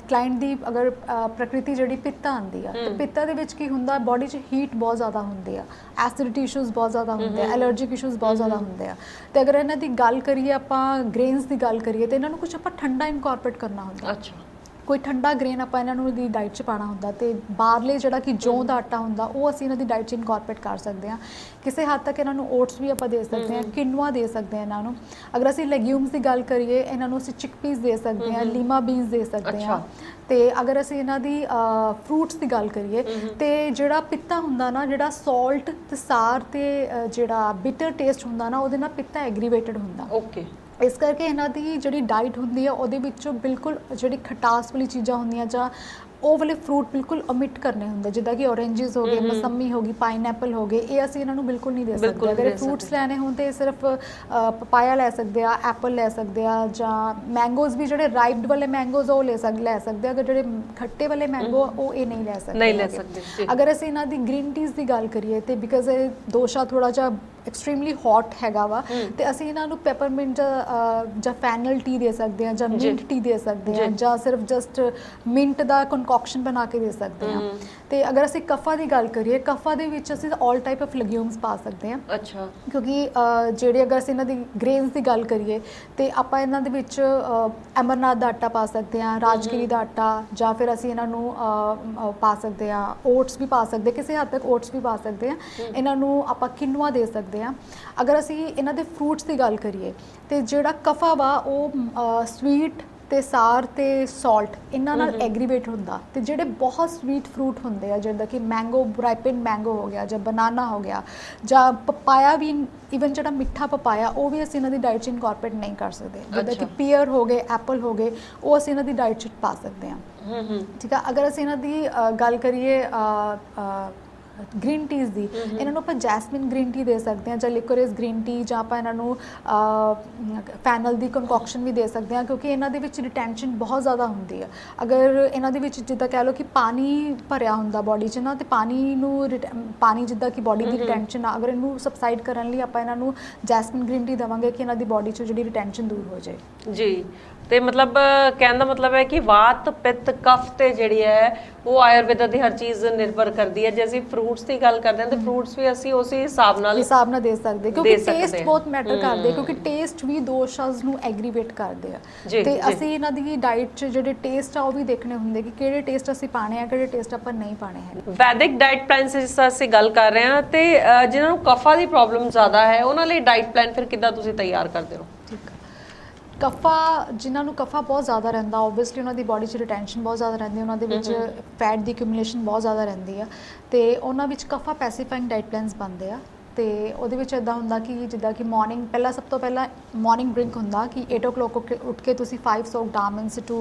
[SPEAKER 2] ਕਲਾਇੰਟ ਦੀ ਅਗਰ ਪ੍ਰਕਿਰਤੀ ਜਿਹੜੀ ਪਿੱਤਾ ਆਉਂਦੀ ਆ, ਤੇ ਪਿੱਤਾ ਦੇ ਵਿੱਚ ਕੀ ਹੁੰਦਾ, ਬਾਡੀ 'ਚ ਹੀਟ ਬਹੁਤ ਜ਼ਿਆਦਾ ਹੁੰਦੀ ਆ, ਐਸਿਡਿਟੀ ਇਸ਼ੂਜ਼ ਬਹੁਤ ਜ਼ਿਆਦਾ ਹੁੰਦੇ ਆ, ਐਲਰਜਿਕ ਇਸ਼ੂਜ਼ ਬਹੁਤ ਜ਼ਿਆਦਾ ਹੁੰਦੇ ਆ। ਤੇ ਅਗਰ ਇਹਨਾਂ ਦੀ ਗੱਲ ਕਰੀਏ, ਆਪਾਂ ਗ੍ਰੇਨਸ ਦੀ ਗੱਲ ਕਰੀਏ ਤੇ ਇਹਨਾਂ ਨੂੰ ਕੁਝ ਆਪਾਂ ਠੰਡਾ ਇਨਕੋਰਪੋਰੇਟ ਕਰਨਾ ਹੁੰਦਾ।
[SPEAKER 1] ਅੱਛਾ,
[SPEAKER 2] ਕੋਈ ਠੰਡਾ ਗ੍ਰੇਨ ਆਪਾਂ ਇਹਨਾਂ ਨੂੰ ਦੀ ਡਾਈਟ 'ਚ ਪਾਉਣਾ ਹੁੰਦਾ ਤੇ ਬਾਹਰਲੇ ਜਿਹੜਾ ਕਿ ਜੌਂ ਦਾ ਆਟਾ ਹੁੰਦਾ ਉਹ ਅਸੀਂ ਇਹਨਾਂ ਦੀ ਡਾਈਟ 'ਚ ਇਨਕੋਰਪੋਰੇਟ ਕਰ ਸਕਦੇ ਹਾਂ। ਕਿਸੇ ਹੱਦ ਤੱਕ ਇਹਨਾਂ ਨੂੰ ਓਟਸ ਵੀ ਆਪਾਂ ਦੇ ਸਕਦੇ ਹਾਂ, ਕਿਨਵਾ ਦੇ ਸਕਦੇ ਹਾਂ ਇਹਨਾਂ ਨੂੰ। ਅਗਰ ਅਸੀਂ ਲੈਗਿਊਮਸ ਦੀ ਗੱਲ ਕਰੀਏ, ਇਹਨਾਂ ਨੂੰ ਅਸੀਂ ਚਿਕਪੀਸ ਦੇ ਸਕਦੇ ਹਾਂ, ਲੀਮਾ ਬੀਨਸ ਦੇ ਸਕਦੇ ਹਾਂ। ਤੇ ਅਗਰ ਅਸੀਂ ਇਹਨਾਂ ਦੀ ਫਰੂਟਸ ਦੀ ਗੱਲ ਕਰੀਏ ਤੇ ਜਿਹੜਾ ਪਿੱਤਾ ਹੁੰਦਾ ਨਾ, ਜਿਹੜਾ ਸਾਲਟ ਤੇ ਸਾਰ ਤੇ ਜਿਹੜਾ ਬਿਟਰ ਟੇਸਟ ਹੁੰਦਾ ਨਾ, ਉਹਦੇ ਨਾਲ ਪਿੱਤਾ ਐਗਰੀਵੇਟਡ ਹੁੰਦਾ।
[SPEAKER 1] ਓਕੇ,
[SPEAKER 2] ਇਸ ਕਰਕੇ ਇਹਨਾਂ ਦੀ ਜਿਹੜੀ ਡਾਈਟ ਹੁੰਦੀ ਆ ਉਹਦੇ ਵਿੱਚੋਂ ਬਿਲਕੁਲ ਜਿਹੜੀ ਖਟਾਸ ਵਾਲੀ ਚੀਜ਼ਾਂ ਹੁੰਦੀਆਂ ਜਾਂ ਉਹ ਵਾਲੇ ਫਰੂਟ ਬਿਲਕੁਲ ਓਮਿਟ ਕਰਨੇ ਹੁੰਦੇ, ਜਿੱਦਾਂ ਕਿ ਔਰੇਂਜਸ ਹੋ ਗਏ, ਮਸੰਮੀ ਹੋ ਗਈ, ਪਾਈਨਐਪਲ ਹੋ ਗਏ, ਇਹ ਅਸੀਂ ਇਹਨਾਂ ਨੂੰ ਬਿਲਕੁਲ ਨਹੀਂ ਦੇ ਸਕਦੇ। ਅਗਰ ਫਰੂਟਸ ਲੈਣੇ ਹੋਣ ਤੇ ਸਿਰਫ ਪਪਾਇਆ ਲੈ ਸਕਦੇ ਆ, ਐਪਲ ਲੈ ਸਕਦੇ ਆ, ਜਾਂ ਮੈਂਗੋਜ਼ ਵੀ ਜਿਹੜੇ ਰਾਈਪਡ ਵਾਲੇ ਮੈਂਗੋਜ਼ ਉਹ ਲੈ ਸਕਦੇ ਆ। ਅਗਰ ਜਿਹੜੇ ਖੱਟੇ ਵਾਲੇ ਮੈਂਗੋ ਉਹ ਇਹ ਨਹੀਂ ਲੈ ਸਕਦੇ। ਅਗਰ ਅਸੀਂ ਇਹਨਾਂ ਦੀ ਗ੍ਰੀਨ ਟੀਜ਼ ਦੀ ਗੱਲ ਕਰੀਏ ਤੇ ਬਿਕਾਜ਼ ਇਹ ਦੋਸ਼ਾ ਥੋੜਾ ਜਿਹਾ ਐਕਸਟ੍ਰੀਮਲੀ ਹੌਟ ਹੈਗਾ ਵਾ, ਤੇ ਅਸੀਂ ਇਹਨਾਂ ਨੂੰ ਪੈਪਰਮਿੰਟ ਜਾਂ ਫੈਨਲ ਟੀ ਦੇ ਸਕਦੇ ਹਾਂ, ਜਾਂ ਮਿੰਟ ਟੀ ਦੇ ਸਕਦੇ ਹਾਂ, ਜਾਂ ਸਿਰਫ ਜਸਟ ਮਿੰਟ ਦਾ ਕੰਕੋਕਸ਼ਨ ਬਣਾ ਕੇ ਦੇ ਸਕਦੇ ਹਾਂ। ਤੇ ਅਗਰ ਅਸੀਂ ਕਫਾ ਦੀ ਗੱਲ ਕਰੀਏ, ਕਫਾ ਦੇ ਵਿੱਚ ਅਸੀਂ ਆਲ ਟਾਈਪ ਆਫ ਲੈਗਿਊਮਸ ਪਾ ਸਕਦੇ ਹਾਂ।
[SPEAKER 1] ਅੱਛਾ,
[SPEAKER 2] ਕਿਉਂਕਿ ਜਿਹੜੇ ਅਗਰ ਅਸੀਂ ਇਹਨਾਂ ਦੀ ਗ੍ਰੇਨਸ ਦੀ ਗੱਲ ਕਰੀਏ ਤੇ ਆਪਾਂ ਇਹਨਾਂ ਦੇ ਵਿੱਚ ਅਮਰਨਾਥ ਦਾ ਆਟਾ ਪਾ ਸਕਦੇ ਹਾਂ, ਰਾਜਗੀਰੀ ਦਾ ਆਟਾ, ਜਾਂ ਫਿਰ ਅਸੀਂ ਇਹਨਾਂ ਨੂੰ ਪਾ ਸਕਦੇ ਹਾਂ, ਓਟਸ ਵੀ ਪਾ ਸਕਦੇ, ਕਿਸੇ ਹੱਦ ਤੱਕ ਓਟਸ ਵੀ ਪਾ ਸਕਦੇ ਹਾਂ। ਇਹਨਾਂ ਨੂੰ ਆਪਾਂ ਕਿਨਵਾ ਦੇ ਸਕਦੇ ਹਾਂ। ਅਗਰ ਅਸੀਂ ਇਹਨਾਂ ਦੇ ਫਰੂਟਸ ਦੀ ਗੱਲ ਕਰੀਏ ਤੇ ਜਿਹੜਾ ਕਫਾ ਵਾ ਉਹ ਸਵੀਟ ਤੇ ਸਾਰ ਤੇ ਸਾਲਟ ਇਹਨਾਂ ਨਾਲ ਐਗਰੀਵੇਟ ਹੁੰਦਾ। ਤੇ ਜਿਹੜੇ ਬਹੁਤ ਸਵੀਟ ਫਰੂਟ ਹੁੰਦੇ ਆ, ਜਿੱਦਾਂ ਕਿ ਮੈਂਗੋ, ਰਾਈਪਨ ਮੈਂਗੋ ਹੋ ਗਿਆ, ਜਾਂ ਬਨਾਨਾ ਹੋ ਗਿਆ, ਜਾਂ ਪਪਾਇਆ ਵੀ, ਈਵਨ ਜਿਹੜਾ ਮਿੱਠਾ ਪਪਾਇਆ ਉਹ ਵੀ ਅਸੀਂ ਇਹਨਾਂ ਦੀ ਡਾਈਟ 'ਚ ਇਨਕੋਰਪੋਰੇਟ ਨਹੀਂ ਕਰ ਸਕਦੇ। ਜਿੱਦਾਂ ਕਿ ਪੀਅਰ ਹੋ ਗਏ, ਐਪਲ ਹੋ ਗਏ, ਉਹ ਅਸੀਂ ਇਹਨਾਂ ਦੀ ਡਾਈਟ 'ਚ ਪਾ ਸਕਦੇ ਹਾਂ। ਠੀਕ ਆ। ਅਗਰ ਅਸੀਂ ਇਹਨਾਂ ਦੀ ਗੱਲ ਕਰੀਏ ਗ੍ਰੀਨ ਟੀਜ਼ ਦੀ, ਇਹਨਾਂ ਨੂੰ ਆਪਾਂ ਜੈਸਮਿਨ ਗ੍ਰੀਨ ਟੀ ਦੇ ਸਕਦੇ ਹਾਂ, ਜਾਂ ਲਿਕੋਰਿਸ ਗ੍ਰੀਨ ਟੀ, ਜਾਂ ਆਪਾਂ ਇਹਨਾਂ ਨੂੰ ਫੈਨਲ ਦੀ ਕੰਕੋਕਸ਼ਨ ਵੀ ਦੇ ਸਕਦੇ ਹਾਂ, ਕਿਉਂਕਿ ਇਹਨਾਂ ਦੇ ਵਿੱਚ ਰਿਟੈਂਸ਼ਨ ਬਹੁਤ ਜ਼ਿਆਦਾ ਹੁੰਦੀ ਹੈ। ਅਗਰ ਇਹਨਾਂ ਦੇ ਵਿੱਚ ਜਿੱਦਾਂ ਕਹਿ ਲਓ ਕਿ ਪਾਣੀ ਭਰਿਆ ਹੁੰਦਾ ਬੋਡੀ 'ਚ ਨਾ, ਤੇ ਪਾਣੀ ਜਿੱਦਾਂ ਕਿ ਬੋਡੀ ਦੀ ਰਿਟੈਂਸ਼ਨ ਆ, ਅਗਰ ਇਹਨੂੰ ਸਬਸਾਈਡ ਕਰਨ ਲਈ ਆਪਾਂ ਇਹਨਾਂ ਨੂੰ ਜੈਸਮਿਨ ਗ੍ਰੀਨ ਟੀ ਦੇਵਾਂਗੇ ਕਿ ਇਹਨਾਂ ਦੀ ਬੋਡੀ 'ਚੋਂ ਜਿਹੜੀ ਰਿਟੈਂਸ਼ਨ ਦੂਰ ਹੋ ਜਾਏ।
[SPEAKER 1] ਜੀ, ਤੇ ਮਤਲਬ ਕਹਿਣ ਦਾ ਮਤਲਬ ਹੈ ਕਿ ਵਾਤ, ਪਿੱਤ, ਕਫ ਤੇ ਜਿਹੜੀ ਹੈ ਉਹ ਆਯੁਰਵੇਦਾ ਦੀ ਹਰ ਚੀਜ਼ ਨਿਰਭਰ ਕਰਦੀ ਹੈ। ਜੇ ਅਸੀਂ ਫਰੂਟਸ ਦੀ ਗੱਲ ਕਰਦੇ ਹਾਂ ਤੇ ਫਰੂਟਸ ਵੀ ਅਸੀਂ ਉਸੇ ਹਿਸਾਬ ਨਾਲ
[SPEAKER 2] ਦੇ ਸਕਦੇ, ਕਿਉਂਕਿ ਟੇਸਟ ਬਹੁਤ ਮੈਟਰ ਕਰਦੇ, ਕਿਉਂਕਿ ਟੇਸਟ ਵੀ ਦੋਸ਼ਾਸ ਨੂੰ ਐਗਰੀਵੇਟ ਕਰਦੇ ਆ। ਤੇ ਅਸੀਂ ਇਹਨਾਂ ਦੀ ਡਾਈਟ 'ਚ ਜਿਹੜੇ ਟੇਸਟ ਆ ਉਹ ਵੀ ਦੇਖਣੇ ਹੁੰਦੇ ਕਿ ਕਿਹੜੇ ਟੇਸਟ ਅਸੀਂ ਪਾਣੇ ਆ, ਕਿਹੜੇ ਟੇਸਟ ਆਪਾਂ ਨਹੀਂ ਪਾਣੇ ਹੈ।
[SPEAKER 1] ਵੈਦਿਕ ਡਾਈਟ ਪਲਾਨ ਜਿਸ ਤਰ੍ਹਾਂ ਅਸੀਂ ਗੱਲ ਕਰ ਰਹੇ ਹਾਂ ਤੇ ਜਿਨ੍ਹਾਂ ਨੂੰ ਕਫਾ ਦੀ ਪ੍ਰੋਬਲਮ ਜ਼ਿਆਦਾ ਹੈ ਉਹਨਾਂ ਲਈ ਡਾਈਟ ਪਲਾਨ ਫਿਰ ਕਿੱਦਾਂ ਤੁਸੀਂ ਤਿਆਰ ਕਰਦੇ ਹੋ?
[SPEAKER 2] ਠੀਕ ਆ। ਕਫਾ, ਜਿਨ੍ਹਾਂ ਨੂੰ ਕਫਾ ਬਹੁਤ ਜ਼ਿਆਦਾ ਰਹਿੰਦਾ, ਓਬਵੀਅਸਲੀ ਉਹਨਾਂ ਦੀ ਬਾਡੀ 'ਚ ਰਿਟੈਂਸ਼ਨ ਬਹੁਤ ਜ਼ਿਆਦਾ ਰਹਿੰਦੀ, ਉਹਨਾਂ ਦੇ ਵਿੱਚ ਫੈਟ ਦੀ ਐਕਿਊਮੂਲੇਸ਼ਨ ਬਹੁਤ ਜ਼ਿਆਦਾ ਰਹਿੰਦੀ ਆ, ਤੇ ਉਹਨਾਂ ਵਿੱਚ ਕਫਾ ਪੈਸੀਫਾਈਂਗ ਡਾਈਟ ਪਲਾਨਸ ਬਣਦੇ ਆ। ਤੇ ਉਹਦੇ ਵਿੱਚ ਇਦਾਂ ਹੁੰਦਾ ਕਿ ਜਿੱਦਾਂ ਕਿ ਮਾਰਨਿੰਗ ਪਹਿਲਾਂ ਸਭ ਤੋਂ ਪਹਿਲਾਂ ਮਾਰਨਿੰਗ ਡਰਿੰਕ ਹੁੰਦਾ ਕਿ 8 o'clock ਉੱਠ ਕੇ ਤੁਸੀਂ 5 soaked almonds to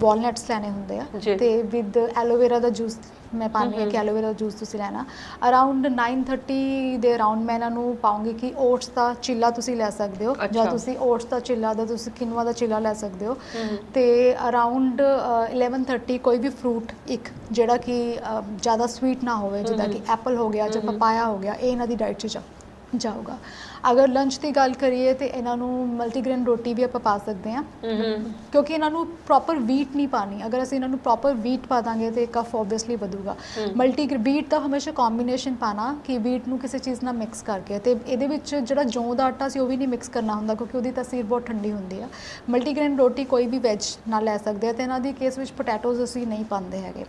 [SPEAKER 2] walnuts ਲੈਣੇ ਹੁੰਦੇ ਆ, ਤੇ ਵਿਦ ਐਲੋਵੇਰਾ ਦਾ ਜੂਸ ਮੈਂ ਪਾਉਂਦੀ ਹਾਂ ਕਿ ਐਲੋਵੇਰਾ ਦਾ ਜੂਸ ਤੁਸੀਂ ਲੈਣਾ। ਅਰਾਊਂਡ 9:30 ਦੇ ਅਰਾਊਂਡ ਮੈਂ ਇਹਨਾਂ ਨੂੰ ਪਾਉਂਗੀ ਕਿ ਓਟਸ ਦਾ ਚਿੱਲਾ ਤੁਸੀਂ ਲੈ ਸਕਦੇ ਹੋ, ਜਾਂ ਤੁਸੀਂ ਓਟਸ ਦਾ ਚਿੱਲਾ ਦਾ ਤੁਸੀਂ ਕਿਨਵਾ ਦਾ ਚਿੱਲਾ ਲੈ ਸਕਦੇ ਹੋ। ਤੇ ਅਰਾਊਂਡ 11:30 ਕੋਈ ਵੀ ਫਰੂਟ ਇੱਕ ਜਿਹੜਾ ਕਿ ਜ਼ਿਆਦਾ ਸਵੀਟ ਨਾ ਹੋਵੇ, ਜਿੱਦਾਂ ਕਿ ਐਪਲ ਹੋ ਗਿਆ ਜਾਂ ਪਪਾਇਆ ਹੋ ਗਿਆ, ਇਹ ਇਹਨਾਂ ਦੀ ਡਾਈਟ 'ਚ ਜਾਊਗਾ। ਅਗਰ ਲੰਚ ਦੀ ਗੱਲ ਕਰੀਏ ਤੇ ਇਹਨਾਂ ਨੂੰ ਮਲਟੀਗ੍ਰੇਨ ਰੋਟੀ ਵੀ ਆਪਾਂ ਪਾ ਸਕਦੇ ਹਾਂ, ਕਿਉਂਕਿ ਇਹਨਾਂ ਨੂੰ ਪ੍ਰੋਪਰ ਵੀਟ ਨਹੀਂ ਪਾਣੀ। ਅਗਰ ਅਸੀਂ ਇਹਨਾਂ ਨੂੰ ਪ੍ਰੋਪਰ ਵੀਟ ਪਾ ਦਾਂਗੇ ਤੇ ਕਫ ਓਬਵੀਅਸਲੀ ਵਧੂਗਾ। ਵੀਟ ਦਾ ਹਮੇਸ਼ਾ ਕੰਬੀਨੇਸ਼ਨ ਪਾਣਾ ਕਿ ਵੀਟ ਨੂੰ ਕਿਸੇ ਚੀਜ਼ ਨਾਲ ਮਿਕਸ ਕਰਕੇ, ਤੇ ਇਹਦੇ ਵਿੱਚ ਜਿਹੜਾ ਜੌਂ ਦਾ ਆਟਾ ਸੀ ਉਹ ਵੀ ਨਹੀਂ ਮਿਕਸ ਕਰਨਾ ਹੁੰਦਾ ਕਿਉਂਕਿ ਉਹਦੀ ਤਾਸੀਰ ਬਹੁਤ ਠੰਡੀ ਹੁੰਦੀ ਆ। ਮਲਟੀਗ੍ਰੇਨ ਰੋਟੀ ਕੋਈ ਵੀ ਵੈਜ ਨਾਲ ਲੈ ਸਕਦੇ ਆ, ਤੇ ਇਹਨਾਂ ਦੀ ਕੇਸ ਵਿੱਚ ਪੋਟੈਟੋਜ਼ ਅਸੀਂ ਨਹੀਂ ਪਾਉਂਦੇ ਹੈਗੇ।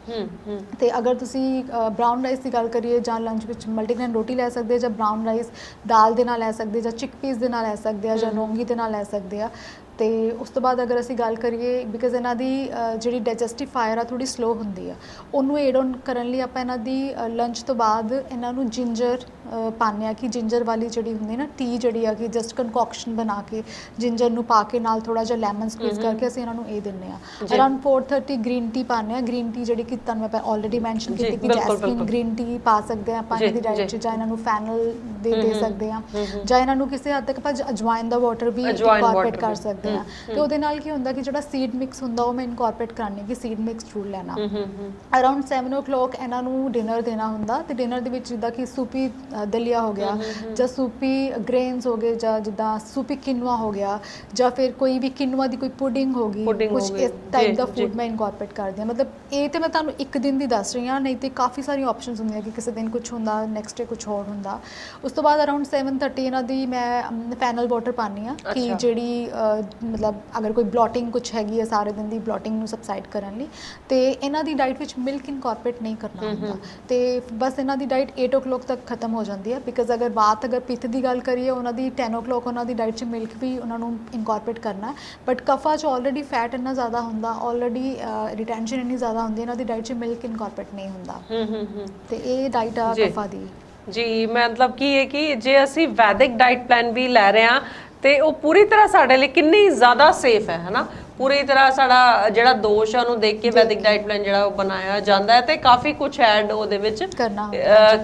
[SPEAKER 2] ਤੇ ਅਗਰ ਤੁਸੀਂ ਬਰਾਊਨ ਰਾਈਸ ਦੀ ਗੱਲ ਕਰੀਏ ਜਾਂ ਲੰਚ ਵਿੱਚ ਮਲਟੀਗ੍ਰੇਨ ਰੋਟੀ ਲੈ ਸਕਦੇ, ਜਾਂ ਬਰਾਊਨ ਰਾਈਸ ਦਾਲ ਦੇ ਨਾਲ ਲੈ ਸਕਦੇ, ਜਾਂ ਚਿਕਪੀਸ ਦੇ ਨਾਲ ਲੈ ਸਕਦੇ ਆ, ਜਾਂ ਰੋਂਗੀ ਦੇ ਨਾਲ ਲੈ ਸਕਦੇ ਆ। ਤੇ ਉਸ ਤੋਂ ਬਾਅਦ ਅਗਰ ਅਸੀਂ ਗੱਲ ਕਰੀਏ, ਬਿਕਾਜ਼ ਇਹਨਾਂ ਦੀ ਜਿਹੜੀ ਡਾਈਜੈਸਟਿਵ ਫਾਇਰ ਆ ਥੋੜੀ ਸਲੋ ਹੁੰਦੀ ਆ, ਉਹਨੂੰ ਏਡ ਔਨ ਕਰਨ ਲਈ ਆਪਾਂ ਇਹਨਾਂ ਦੀ ਲੰਚ ਤੋਂ ਬਾਅਦ ਇਹਨਾਂ ਨੂੰ ਜਿੰਜਰ ਪਾਉਂਦੇ ਆ ਕਿ ਜਿੰਜਰ ਵਾਲੀ ਜਿਹੜੀ ਹੁੰਦੀ ਨਾ ਟੀ ਜਿਹੜੀ ਆ ਕਿ ਜਸਟ ਕੰਕੋਕਸ਼ਨ ਬਣਾ ਕੇ ਜਿੰਜਰ ਨੂੰ ਪਾ ਕੇ ਨਾਲ ਥੋੜਾ ਜਿਹਾ ਲੈਮਨ ਸਕਵੀਜ਼ ਕਰਕੇ ਅਸੀਂ ਇਹਨਾਂ ਨੂੰ ਇਹ ਦਿੰਦੇ ਆ। ਅਰਾਊਂਡ 4:30 ਗ੍ਰੀਨ ਟੀ ਪਾਉਂਦੇ ਆ। ਗ੍ਰੀਨ ਟੀ ਜਿਹੜੀ ਕਿ ਤੁਹਾਨੂੰ ਮੈਂ ਆਲਰੇਡੀ ਮੈਂਸ਼ਨ ਕੀਤੀ ਕਿ ਜੈਸਮੀਨ ਗ੍ਰੀਨ ਟੀ ਪਾ ਸਕਦੇ ਆ ਆਪਾਂ ਇਹਨਾਂ ਦੀ ਡਾਈਟ 'ਚ, ਜਾਂ ਇਹਨਾਂ ਨੂੰ ਫੈਨਲ ਦੇ ਸਕਦੇ ਆ, ਜਾਂ ਇਹਨਾਂ ਨੂੰ ਕਿਸੇ ਹੱਦ ਤੱਕ ਆਪਾਂ ਅਜਵਾਇਨ ਦਾ ਵਾਟਰ ਵੀ ਇਨਕੋਰਪੋਰੇਟ ਕਰ ਸਕਦੇ ਆ। ਤੇ ਉਹਦੇ ਨਾਲ ਕੀ ਹੁੰਦਾ ਕਿ ਜਿਹੜਾ ਸੀਡ ਮਿਕਸ ਹੁੰਦਾ ਉਹ ਮੈਂ ਇਨਕੋਰਪੋਰੇਟ ਕਰਨੀ ਕਿ ਸੀਡ ਮਿਕਸ ਜ਼ਰੂਰ ਲੈਣਾ। ਅਰਾਊਂਡ 7 o'clock ਇਹਨਾਂ ਨੂੰ ਡਿਨਰ ਦੇਣਾ ਹੁੰਦਾ, ਤੇ ਡਿਨਰ ਦੇ ਵਿੱਚ ਜਿੱਦਾਂ ਕਿ ਸੂਪੀ ਦਲੀਆ ਹੋ ਗਿਆ, ਜਾਂ ਸੂਪੀ ਗ੍ਰੇਨਸ ਹੋ ਗਏ, ਜਾਂ ਜਿੱਦਾਂ ਸੂਪੀ ਕਿਨਵਾ ਹੋ ਗਿਆ, ਜਾਂ ਫਿਰ ਕੋਈ ਵੀ ਕਿਨਵਾ ਦੀ ਕੋਈ ਪੁਡਿੰਗ ਹੋ ਗਈ, ਕੁਝ ਇਸ ਟਾਈਪ ਦਾ ਫੂਡ ਮੈਂ ਇਨਕੋਰਪੋਰੇਟ ਕਰਦੀ ਹਾਂ। ਮਤਲਬ ਇਹ ਤੇ ਮੈਂ ਤੁਹਾਨੂੰ ਇੱਕ ਦਿਨ ਦੀ ਦੱਸ ਰਹੀ ਹਾਂ, ਨਹੀਂ ਤੇ ਕਾਫੀ ਸਾਰੀਆਂ ਆਪਸ਼ਨਸ ਹੁੰਦੀਆਂ ਕਿ ਕਿਸੇ ਦਿਨ ਕੁਝ ਹੁੰਦਾ, ਨੈਕਸਟ ਡੇ ਕੁਝ ਹੋਰ ਹੁੰਦਾ। ਉਸ ਤੋਂ ਬਾਅਦ ਅਰਾਊਂਡ 7:30 ਇਹਨਾਂ ਦੀ ਮੈਂ ਫੈਨਲ ਵਾਟਰ ਪਾਉਂਦੀ ਹਾਂ ਕਿ ਜਿਹੜੀ ਮਤਲਬ ਅਗਰ ਕੋਈ ਬਲੋਟਿੰਗ ਕੁਝ ਹੈਗੀ ਹੈ ਸਾਰੇ ਦਿਨ ਦੀ ਬਲੋਟਿੰਗ ਨੂੰ ਸਬਸਾਈਡ ਕਰਨ ਲਈ, ਤੇ ਇਹਨਾਂ ਦੀ ਡਾਈਟ ਵਿੱਚ ਮਿਲਕ ਇਨਕੋਰਪੋਰੇਟ ਨਹੀਂ ਕਰਨਾ ਹੁੰਦਾ। ਤੇ ਬਸ ਇਹਨਾਂ ਦੀ ਡਾਈਟ 8 o'clock ਤੱਕ ਖਤਮ ਹੋ ਜਾਂਦੀ ਹੈ, ਬਿਕਾਜ਼ ਅਗਰ ਪਿੱਤ ਦੀ ਗੱਲ ਕਰੀਏ ਉਹਨਾਂ ਦੀ 10 o'clock ਉਹਨਾਂ ਦੀ ਡਾਈਟ 'ਚ ਮਿਲਕ ਵੀ ਉਹਨਾਂ ਨੂੰ ਇਨਕੋਰਪੋਰੇਟ ਕਰਨਾ ਹੈ। ਬਟ ਕਫਾ 'ਚ ਆਲਰੇਡੀ ਫੈਟ ਇੰਨਾ ਜ਼ਿਆਦਾ ਹੁੰਦਾ, ਆਲਰੇਡੀ ਰਿਟੈਂਸ਼ਨ ਇੰਨੀ ਜ਼ਿਆਦਾ ਹੁੰਦੀ, ਇਹਨਾਂ ਦੀ ਡਾਈਟ 'ਚ ਮਿਲਕ ਇਨਕੋਰਪੋਰੇਟ ਨਹੀਂ ਹੁੰਦਾ। ਤੇ ਇਹ ਡਾਈਟ ਆ ਕਫਾ ਦੀ।
[SPEAKER 1] ਜੀ ਮਤਲਬ ਕੀ ਹੈ ਕਿ ਜੇ ਅਸੀਂ ਵੈਦਿਕ ਡਾਈਟ ਪਲਾਨ ਵੀ ਲੈ ਰਹੇ ਹਾਂ ਤੇ ਉਹ ਪੂਰੀ ਤਰ੍ਹਾਂ ਸਾਡੇ ਲਈ ਕਿੰਨੀ ਜ਼ਿਆਦਾ ਸੇਫ ਹੈ ਹਨਾ, ਪੂਰੀ ਤਰ੍ਹਾਂ ਸਾਡਾ ਜਿਹੜਾ ਦੋਸ਼ ਆ ਉਹਨੂੰ ਦੇਖ ਕੇ ਵੈਦਿਕ ਡਾਈਟ ਪਲਾਨ ਜਿਹੜਾ ਉਹ ਬਣਾਇਆ ਜਾਂਦਾ ਹੈ, ਤੇ ਕਾਫੀ ਕੁਝ ਐਡ ਉਹਦੇ ਵਿੱਚ
[SPEAKER 2] ਕਰਨਾ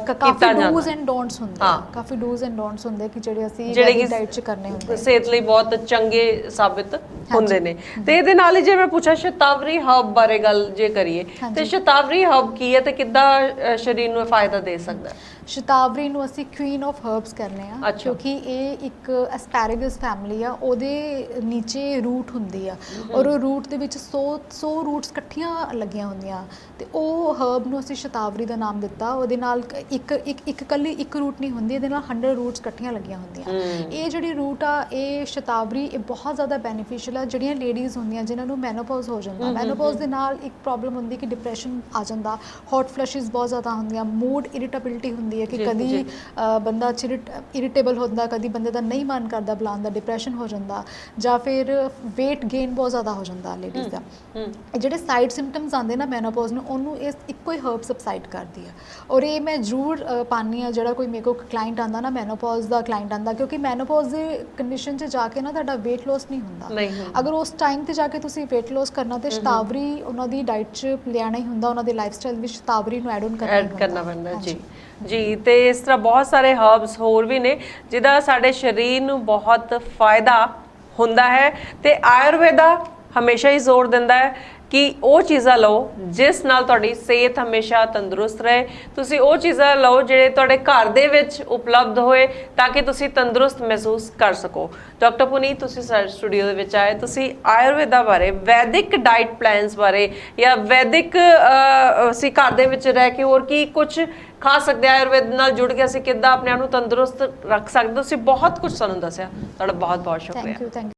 [SPEAKER 1] ਕਾਫੀ
[SPEAKER 2] ਡੂਜ਼ ਐਂਡ ਡੋਨਟਸ ਹੁੰਦੇ ਆ, ਕਾਫੀ ਡੂਜ਼ ਐਂਡ ਡੋਨਟਸ ਹੁੰਦੇ ਕਿ ਜਿਹੜੇ ਅਸੀਂ ਵੈਦਿਕ ਡਾਈਟ 'ਚ ਕਰਨੇ ਹੁੰਦੇ,
[SPEAKER 1] ਸਿਹਤ ਲਈ ਬਹੁਤ ਚੰਗੇ ਸਾਬਿਤ ਹੁੰਦੇ ਨੇ। ਤੇ ਇਹਦੇ ਨਾਲ ਹੀ ਜੇ ਮੈਂ ਪੁੱਛਾਂ ਸ਼ਤਾਵਰੀ ਹਰਬ ਬਾਰੇ ਗੱਲ ਜੇ ਕਰੀਏ, ਤੇ ਸ਼ਤਾਵਰੀ ਹਰਬ ਕੀ ਹੈ ਤੇ ਕਿੱਦਾਂ ਸਰੀਰ ਨੂੰ ਫਾਇਦਾ ਦੇ ਸਕਦਾ ਹੈ?
[SPEAKER 2] ਸ਼ਤਾਵਰੀ ਨੂੰ ਅਸੀਂ ਕੁਈਨ ਆਫ ਹਰਬਸ ਕਹਿੰਦੇ ਆ, ਕਿਉਂਕਿ ਇਹ ਇੱਕ ਐਸਪੈਰਾਗਸ ਫੈਮਿਲੀ ਆ, ਉਹਦੇ ਨੀਚੇ ਰੂਟ ਹੁੰਦੀ ਆ, ਔਰ ਉਹ ਰੂਟ ਦੇ ਵਿੱਚ 100 ਰੂਟਸ ਇਕੱਠੀਆਂ ਲੱਗੀਆਂ ਹੁੰਦੀਆਂ, ਤੇ ਉਹ ਹਰਬ ਨੂੰ ਅਸੀਂ ਸ਼ਤਾਵਰੀ ਦਾ ਨਾਮ ਦਿੱਤਾ। ਉਹਦੇ ਨਾਲ ਇਕੱਲੀ ਇੱਕ ਰੂਟ ਨਹੀਂ ਹੁੰਦੀ, ਇਹਦੇ ਨਾਲ 100 ਰੂਟਸ ਇਕੱਠੀਆਂ ਲੱਗੀਆਂ ਹੁੰਦੀਆਂ। ਇਹ ਜਿਹੜੀ ਰੂਟ ਆ ਇਹ ਸ਼ਤਾਵਰੀ ਇਹ ਬਹੁਤ ਜ਼ਿਆਦਾ ਬੈਨੀਫੀਸ਼ੀਅਲ ਆ ਜਿਹੜੀਆਂ ਲੇਡੀਜ਼ ਹੁੰਦੀਆਂ ਜਿਨ੍ਹਾਂ ਨੂੰ ਮੈਨੋਪੌਜ਼ ਹੋ ਜਾਂਦਾ। ਮੈਨੋਪੌਜ਼ ਦੇ ਨਾਲ ਇੱਕ ਪ੍ਰੋਬਲਮ ਹੁੰਦੀ ਕਿ ਡਿਪਰੈਸ਼ਨ ਆ ਜਾਂਦਾ, ਹੌਟ ਫਲੈਸ਼ਿਸ ਬਹੁਤ ਜ਼ਿਆਦਾ ਹੁੰਦੀਆਂ, ਮੂਡ ਇਰੀਟੇਬਿਲਿਟੀ ਹੁੰਦੀ ਹੈ ਕਿ ਕਦੀ ਬੰਦਾ ਇਰੀਟੇਬਲ ਹੁੰਦਾ, ਕਦੀ ਬੰਦੇ ਦਾ ਨਹੀਂ ਮਨ ਕਰਦਾ ਬੁਲਾਉਣ ਦਾ, ਡਿਪਰੈਸ਼ਨ ਹੋ ਜਾਂਦਾ, ਜਾਂ ਫਿਰ weight gain ਬਹੁਤ ਜ਼ਿਆਦਾ ਹੋ ਜਾਂਦਾ ਲੇਡੀਜ਼ ਦਾ। ਜਿਹੜੇ ਸਾਈਡ ਸਿੰਪਟਮਸ ਆਉਂਦੇ ਨਾ ਮੈਨੋਪੌਜ਼ ਨੂੰ, ਉਹਨੂੰ ਇਸ ਇੱਕੋ ਹੀ ਹਰਬ ਸਬਸਾਈਡ ਕਰਦੀ ਆ। ਔਰ ਇਹ ਮੈਂ ਜ਼ਰੂਰ ਪਾਉਂਦੀ ਹਾਂ ਜਿਹੜਾ ਕੋਈ ਮੇਰੇ ਕੋਲ ਕਲਾਇੰਟ ਆਉਂਦਾ ਨਾ, ਮੈਨੋਪੌਜ਼ ਦਾ ਕਲਾਇੰਟ ਆਉਂਦਾ, ਕਿਉਂਕਿ ਮੈਨੋਪੌਜ਼ ਦੇ ਕੰਡੀਸ਼ਨ 'ਚ ਜਾ ਕੇ ਨਾ ਤੁਹਾਡਾ weight loss ਨਹੀਂ ਹੁੰਦਾ। ਅਗਰ ਉਸ ਟਾਈਮ ਤੇ ਜਾ ਕੇ ਤੁਸੀਂ weight loss ਕਰਨਾ ਤੇ ਸ਼ਤਾਵਰੀ ਉਹਨਾਂ ਦੀ ਡਾਈਟ 'ਚ ਲਿਆਣਾ ਹੀ ਹੁੰਦਾ, ਉਹਨਾਂ ਦੇ ਲਾਈਫ ਸਟਾਈਲ ਵਿੱਚ ਸ਼ਤਾਵਰੀ ਨੂੰ ਐਡ ਕਰਨਾ ਪੈਂਦਾ।
[SPEAKER 1] ਜੀ ਤੇ ਇਸ ਤਰ੍ਹਾਂ ਬਹੁਤ ਸਾਰੇ ਹਰਬਸ ਹੋਰ ਵੀ ਨੇ ਜਿਹਦਾ ਸਾਡੇ ਸਰੀਰ ਨੂੰ ਬਹੁਤ ਫਾਇਦਾ ਹੁੰਦਾ ਹੈ, ਤੇ ਆਯੁਰਵੇਦਾ ਹਮੇਸ਼ਾ ਹੀ ਜ਼ੋਰ ਦਿੰਦਾ ਹੈ ਕਿ ਉਹ ਚੀਜ਼ਾਂ ਲਓ ਜਿਸ ਨਾਲ ਤੁਹਾਡੀ ਸਿਹਤ ਹਮੇਸ਼ਾ ਤੰਦਰੁਸਤ ਰਹੇ। ਤੁਸੀਂ ਉਹ ਚੀਜ਼ਾਂ ਲਓ ਜਿਹੜੇ ਤੁਹਾਡੇ ਘਰ ਦੇ ਵਿੱਚ ਉਪਲਬਧ ਹੋਏ ਤਾਂ ਕਿ ਤੁਸੀਂ ਤੰਦਰੁਸਤ ਮਹਿਸੂਸ ਕਰ ਸਕੋ। ਡਾਕਟਰ ਪੁਨੀਤ, ਤੁਸੀਂ ਸਾਡੇ ਸਟੂਡੀਓ ਦੇ ਵਿੱਚ ਆਏ, ਤੁਸੀਂ ਆਯੁਰਵੇਦਾ ਬਾਰੇ, ਵੈਦਿਕ ਡਾਈਟ ਪਲਾਨਸ ਬਾਰੇ ਜਾਂ ਵੈਦਿਕ ਅਸੀਂ ਘਰ ਦੇ ਵਿੱਚ ਰਹਿ ਕੇ ਹੋਰ ਕੀ ਕੁਝ ਖਾ ਸਕਦੇ, ਆਯੁਰਵੇਦ ਨਾਲ ਜੁੜ ਕੇ ਅਸੀਂ ਕਿੱਦਾਂ ਆਪਣੇ ਆਪ ਨੂੰ ਤੰਦਰੁਸਤ ਰੱਖ ਸਕਦੇ, ਤੁਸੀਂ ਬਹੁਤ ਕੁਝ ਸਾਨੂੰ ਦੱਸਿਆ। ਤੁਹਾਡਾ ਬਹੁਤ ਬਹੁਤ ਸ਼ੁਕਰੀਆ।
[SPEAKER 2] Thank you.